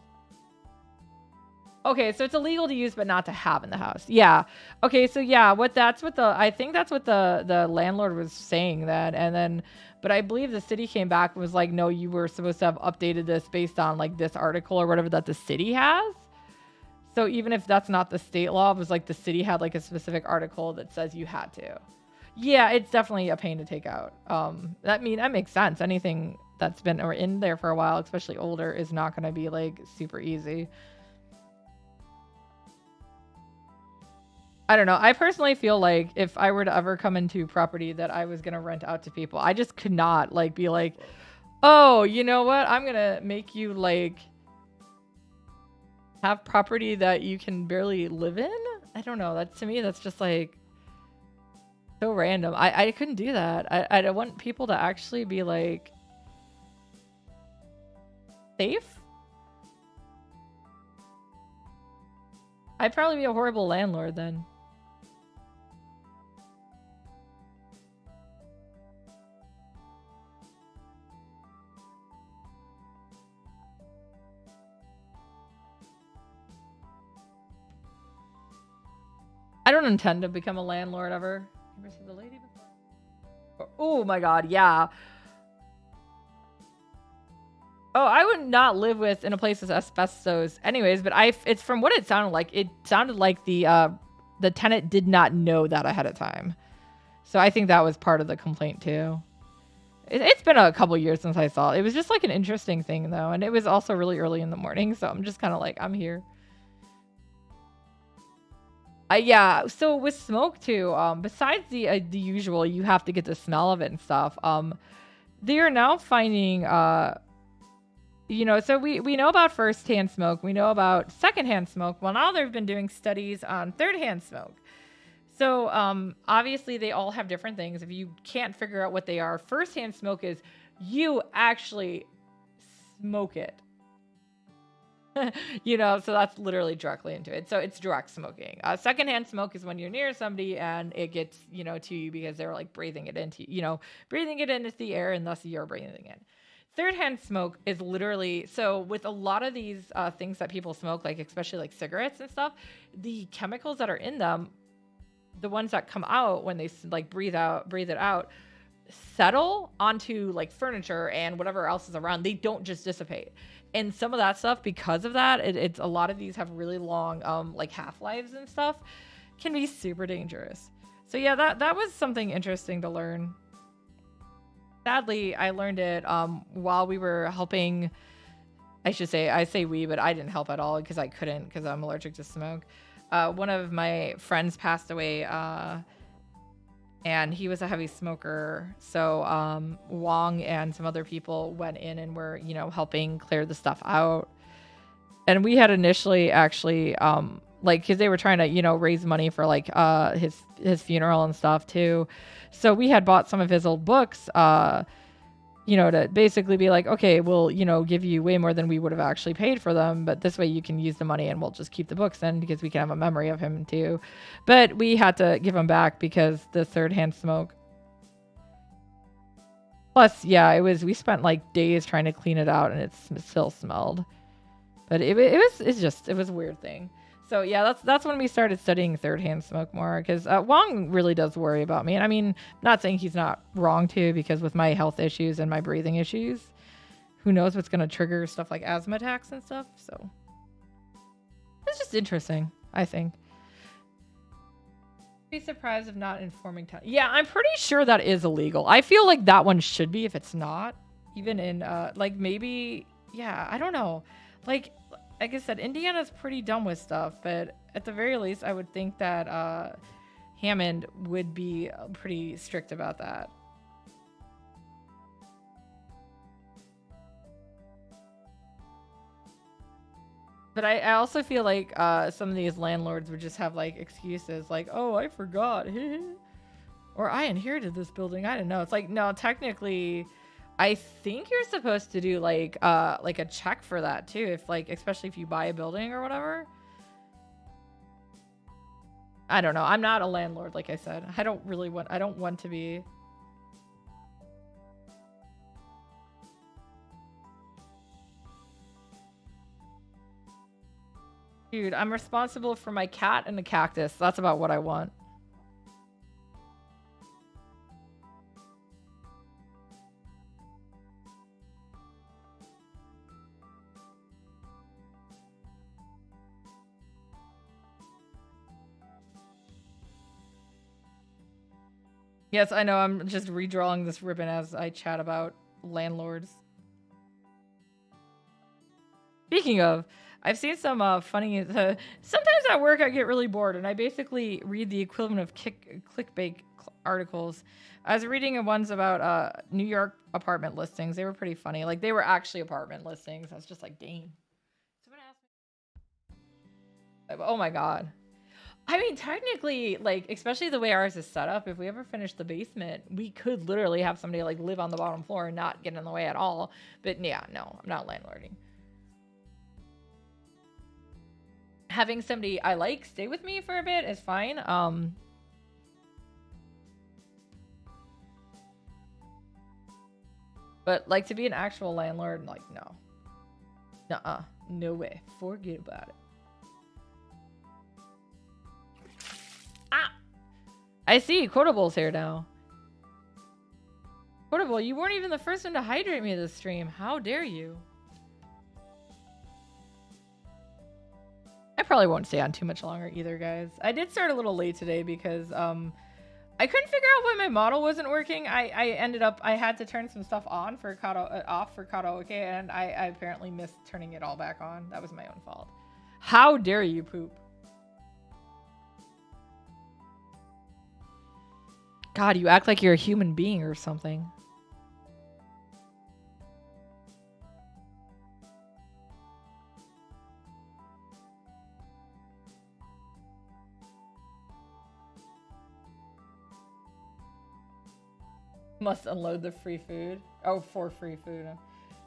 Okay, so it's illegal to use but not to have in the house. Yeah. Okay, so yeah, I think that's what the landlord was saying that, and then but I believe the city came back and was like, no, you were supposed to have updated this based on like this article or whatever that the city has. So even if that's not the state law, it was like the city had like a specific article that says you had to. Yeah, it's definitely a pain to take out. That makes sense. Anything that's been or in there for a while, especially older, is not going to be like super easy. I don't know. I personally feel like if I were to ever come into property that I was going to rent out to people, I just could not like be like, oh, you know what? I'm going to make you like have property that you can barely live in. I don't know. That to me, that's just like so random. I couldn't do that. I don't want people to actually be like safe. I'd probably be a horrible landlord then. I don't intend to become a landlord ever. You ever see the lady before? Oh my god, yeah. Oh, I would not live in a place with asbestos anyways, but it's from what it sounded like. It sounded like the tenant did not know that ahead of time. So I think that was part of the complaint too. It's been a couple years since I saw it. It was just like an interesting thing though, and it was also really early in the morning, so I'm just kind of like, I'm here. Yeah, so with smoke too, besides the usual, you have to get the smell of it and stuff. They are now finding, so we know about first-hand smoke, we know about second-hand smoke. Well, now they've been doing studies on third-hand smoke. So obviously they all have different things. If you can't figure out what they are, first-hand smoke is you actually smoke it. So that's literally directly into it. So it's direct smoking. Secondhand smoke is when you're near somebody and it gets, to you because they're like breathing it into the air, and thus you're breathing it. Third-hand smoke is literally, so with a lot of these things that people smoke, like especially like cigarettes and stuff, the chemicals that are in them, the ones that come out when they like breathe it out, settle onto like furniture and whatever else is around. They don't just dissipate. And some of that stuff, because of that, it's a lot of these have really long like half-lives and stuff, can be super dangerous. So yeah, that was something interesting to learn. Sadly, I learned it while we were helping. I say we, but I didn't help at all because I couldn't, because I'm allergic to smoke. One of my friends passed away, and he was a heavy smoker. So Wong and some other people went in and were, helping clear the stuff out. And we had initially actually, because they were trying to, raise money for like his funeral and stuff too. So we had bought some of his old books, to basically be like, okay, we'll, give you way more than we would have actually paid for them. But this way you can use the money and we'll just keep the books in because we can have a memory of him too. But we had to give them back because the third-hand smoke. Plus, yeah, we spent like days trying to clean it out and it still smelled. But it was a weird thing. So yeah, that's when we started studying third hand smoke more because Wong really does worry about me. And I mean, not saying he's not wrong too, because with my health issues and my breathing issues, who knows what's gonna trigger stuff like asthma attacks and stuff. So it's just interesting, I think. Be surprised if not informing town. Yeah, I'm pretty sure that is illegal. I feel like that one should be if it's not. Even in like maybe yeah, I don't know. Like I said, Indiana's pretty dumb with stuff, but at the very least I would think that Hammond would be pretty strict about that. But I also feel like some of these landlords would just have like excuses like, oh, I forgot. Or I inherited this building. I didn't know. It's like, no, technically, I think you're supposed to do like a check for that too. If like, especially if you buy a building or whatever. I don't know. I'm not a landlord, like I said. I don't want to be. Dude, I'm responsible for my cat and the cactus. That's about what I want. Yes, I know. I'm just redrawing this ribbon as I chat about landlords. Speaking of, I've seen some funny. Sometimes at work I get really bored, and I basically read the equivalent of clickbait articles. I was reading ones about New York apartment listings. They were pretty funny. Like they were actually apartment listings. I was just like, dang. Someone asked me. Oh my god. I mean, technically, like, especially the way ours is set up, if we ever finish the basement, we could literally have somebody like live on the bottom floor and not get in the way at all. But yeah, no, I'm not landlording. Having somebody I like stay with me for a bit is fine. But like to be an actual landlord, like no. Nuh-uh. No way. Forget about it. Ah! I see. Quotable's here now. Quotable, you weren't even the first one to hydrate me this stream. How dare you? I probably won't stay on too much longer either, guys. I did start a little late today because I couldn't figure out why my model wasn't working. I ended up I had to turn some stuff on for off for karaoke, and I apparently missed turning it all back on. That was my own fault. How dare you, poop? God, you act like you're a human being or something. Must unload the free food. Oh, for free food.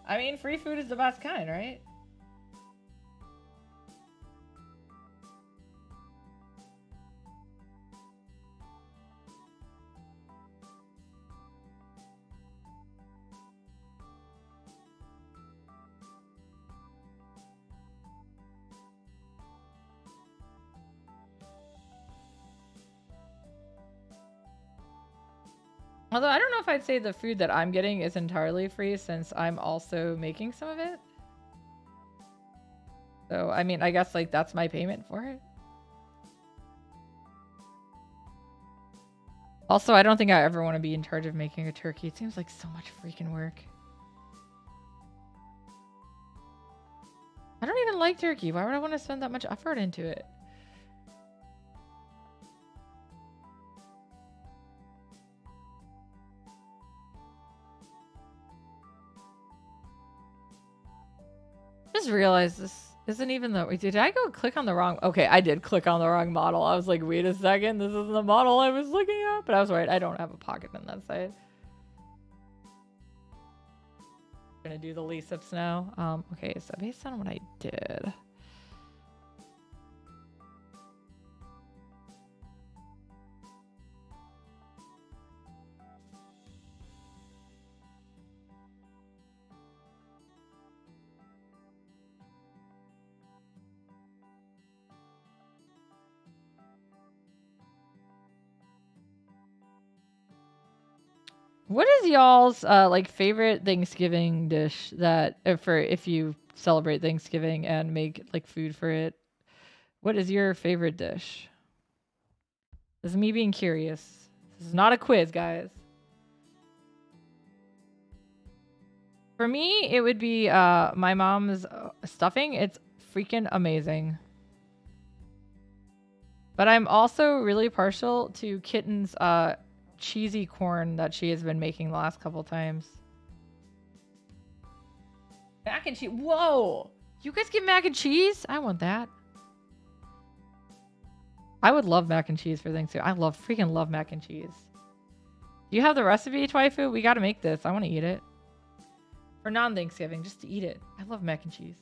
I mean, free food is the best kind, right? Although I don't know if I'd say the food that I'm getting is entirely free since I'm also making some of it. So, I mean, I guess like that's my payment for it. Also, I don't think I ever want to be in charge of making a turkey. It seems like so much freaking work. I don't even like turkey. Why would I want to spend that much effort into it? Just realized this isn't even the... Did I go click on the wrong... Okay, I did click on the wrong model. I was like, wait a second. This isn't the model I was looking at. But I was right. I don't have a pocket on that side. I'm going to do the lease-ups now. Okay, so based on what I did... What is y'all's like favorite Thanksgiving dish that for if you celebrate Thanksgiving and make like food for it? What is your favorite dish? This is me being curious. This is not a quiz, guys. For me, it would be my mom's stuffing. It's freaking amazing. But I'm also really partial to Kitten's cheesy corn that she has been making the last couple times. Mac and cheese. Whoa! You guys get mac and cheese? I want that. I would love mac and cheese for Thanksgiving. I freaking love mac and cheese. Do you have the recipe, Twaifu? We gotta make this. I want to eat it. For non-Thanksgiving, just to eat it. I love mac and cheese.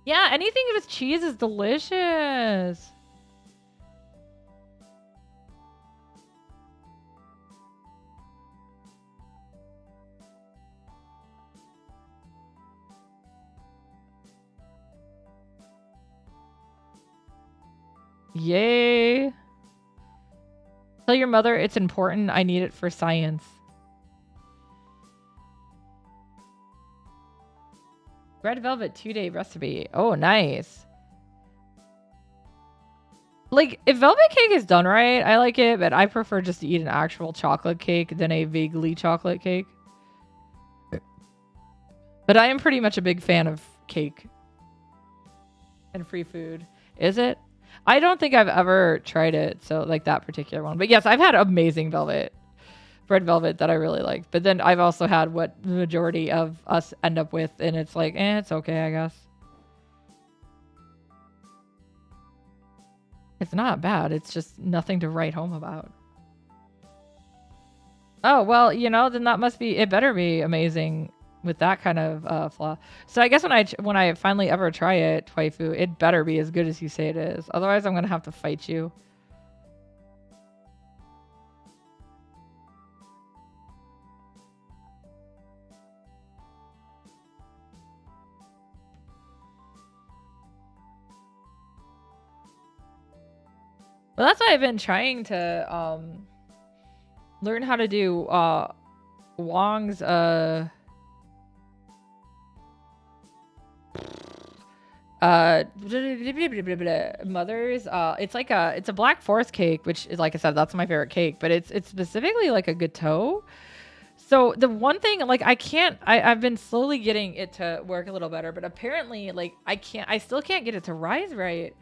Yeah, anything with cheese is delicious. Yay. Tell your mother it's important. I need it for science. Red velvet 2-day recipe. Oh, nice. Like, if velvet cake is done right, I like it, but I prefer just to eat an actual chocolate cake than a vaguely chocolate cake. But I am pretty much a big fan of cake and free food. Is it? I don't think I've ever tried it, so like that particular one. But yes, I've had amazing red velvet that I really liked. But then I've also had what the majority of us end up with, and it's like, it's okay, I guess. It's not bad. It's just nothing to write home about. Oh, well, then that must be, it better be amazing with that kind of flaw. So I guess when I finally ever try it, Twaifu, it better be as good as you say it is. Otherwise, I'm going to have to fight you. Well, that's why I've been trying to learn how to do Wong's mother's it's a black forest cake, which is, like I said, that's my favorite cake, but it's specifically like a gâteau. So the one thing, like, I've been slowly getting it to work a little better, but apparently, like, I still can't get it to rise right.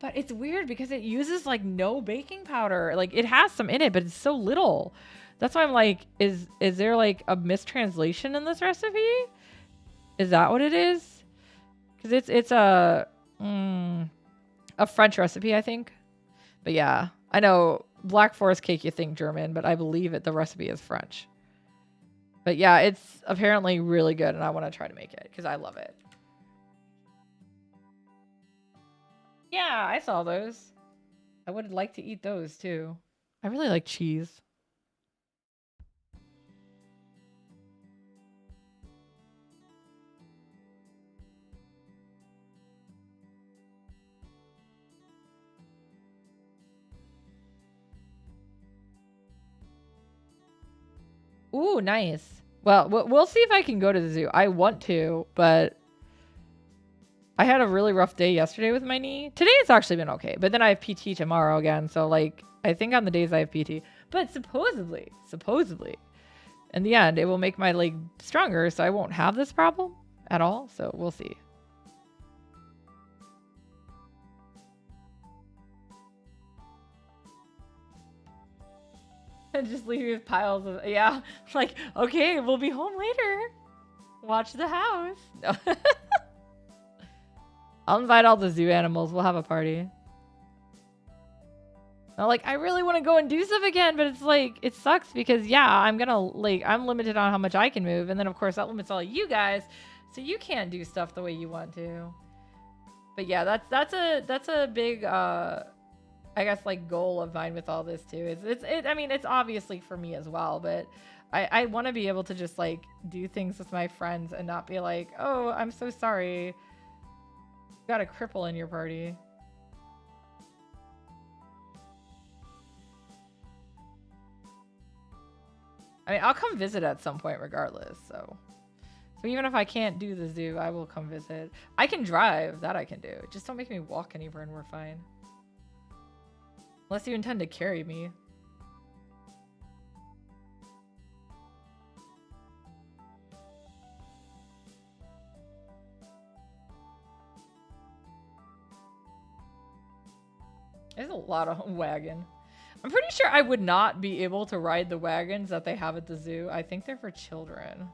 But it's weird because it uses like no baking powder. Like, it has some in it, but it's so little. That's why I'm like, is there like a mistranslation in this recipe? Is that what it is? Because it's a French recipe, I think. But yeah, I know Black Forest cake, you think German, but I believe the recipe is French. But yeah, it's apparently really good, and I want to try to make it because I love it. Yeah, I saw those. I would like to eat those too. I really like cheese. Ooh, nice. Well, we'll see if I can go to the zoo. I want to, but I had a really rough day yesterday with my knee. Today it's actually been okay, but then I have PT tomorrow again. So like, I think on the days I have PT, but supposedly, in the end, it will make my leg stronger, so I won't have this problem at all. So we'll see. And just leave you with piles of, yeah, like, okay, we'll be home later. Watch the house. No. I'll invite all the zoo animals. We'll have a party. I'm like, I really want to go and do stuff again, but it's like, it sucks because yeah, I'm limited on how much I can move. And then of course that limits all you guys. So you can't do stuff the way you want to. But yeah, that's a big, I guess like goal of mine with all this too. I mean, it's obviously for me as well, but I want to be able to just like do things with my friends and not be like, oh, I'm so sorry. You got a cripple in your party. I mean, I'll come visit at some point regardless, so even if I can't do the zoo, I will come visit. I can drive, that I can do. Just don't make me walk anywhere and we're fine. Unless you intend to carry me. There's a lot of wagon. I'm pretty sure I would not be able to ride the wagons that they have at the zoo. I think they're for children.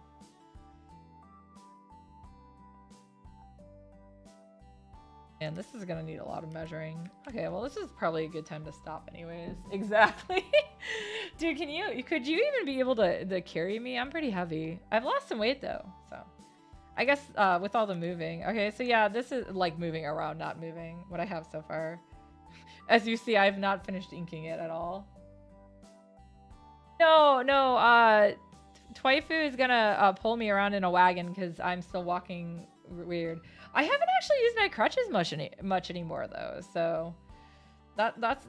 And this is gonna need a lot of measuring. Okay, well this is probably a good time to stop anyways. Exactly. Dude, could you even be able to carry me? I'm pretty heavy. I've lost some weight though, so. I guess with all the moving. Okay, so yeah, this is like moving around, not moving, what I have so far. As you see, I've not finished inking it at all. No, Twaifu is gonna pull me around in a wagon because I'm still walking weird. I haven't actually used my crutches much anymore though, so that's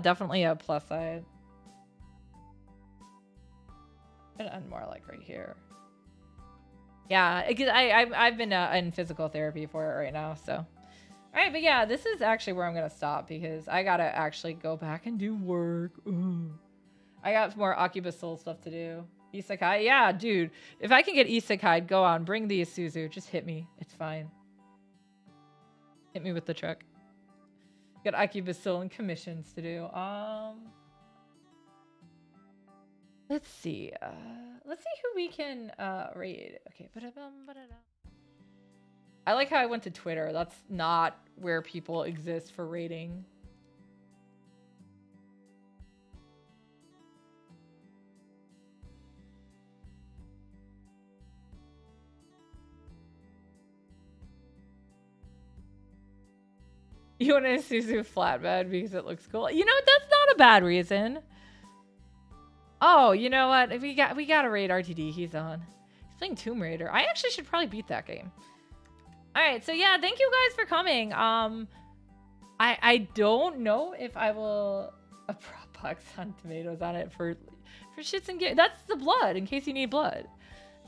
definitely a plus side. And more like right here. Yeah, I've been in physical therapy for it right now, so. All right, but yeah, this is actually where I'm gonna stop because I gotta actually go back and do work. Ooh. I got more Akiba Soul stuff to do. Isekai, yeah, dude. If I can get Isekai, go on, bring the Isuzu. Just hit me. It's fine. Hit me with the truck. Got Akiba Soul and commissions to do. Let's see. Let's see who we can raid. Okay. I like how I went to Twitter. That's not where people exist for raiding. You want a Isuzu flatbed because it looks cool? You know, that's not a bad reason. Oh, you know what? We gotta raid RTD. He's on. He's playing Tomb Raider. I actually should probably beat that game. All right, so yeah, thank you guys for coming. I don't know if I will a prop box on tomatoes on it for shits and gigs. That's the blood in case you need blood.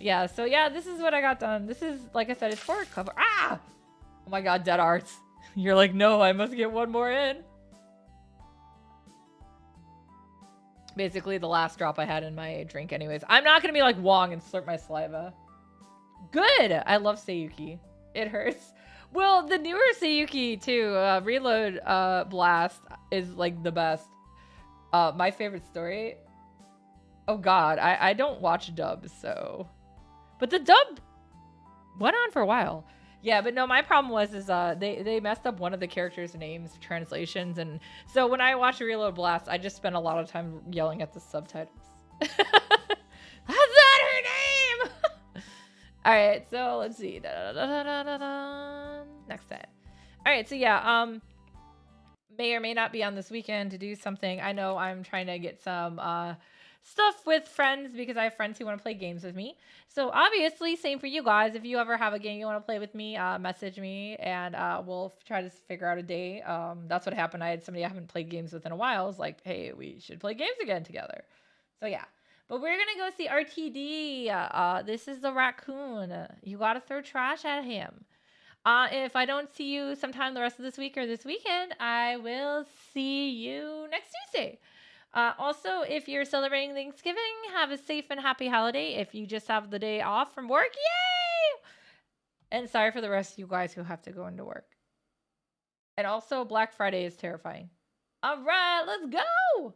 Yeah, so yeah, this is what I got done. This is, like I said, it's for a cover. Ah! Oh my god, dead arts. You're like, no, I must get one more in. Basically the last drop I had in my drink anyways. I'm not gonna be like Wong and slurp my saliva. Good! I love Seiyuki. It hurts. Well, the newer Seiyuki too, Reload Blast is like the best. My favorite story. Oh god, I don't watch dubs, so. But the dub went on for a while. Yeah, but no, my problem was they messed up one of the characters' names translations, and so when I watch Reload Blast, I just spend a lot of time yelling at the subtitles. That's not her name. All right, so let's see. Next time. All right, so yeah, may or may not be on this weekend to do something. I know I'm trying to get some stuff with friends because I have friends who want to play games with me. So obviously, same for you guys. If you ever have a game you want to play with me, message me and we'll try to figure out a day. That's what happened. I had somebody I haven't played games with in a while. I was like, hey, we should play games again together. So yeah. But we're going to go see RTD. This is the raccoon. You got to throw trash at him. If I don't see you sometime the rest of this week or this weekend, I will see you next Tuesday. Also, if you're celebrating Thanksgiving, have a safe and happy holiday. If you just have the day off from work, yay! And sorry for the rest of you guys who have to go into work. And also, Black Friday is terrifying. All right, let's go!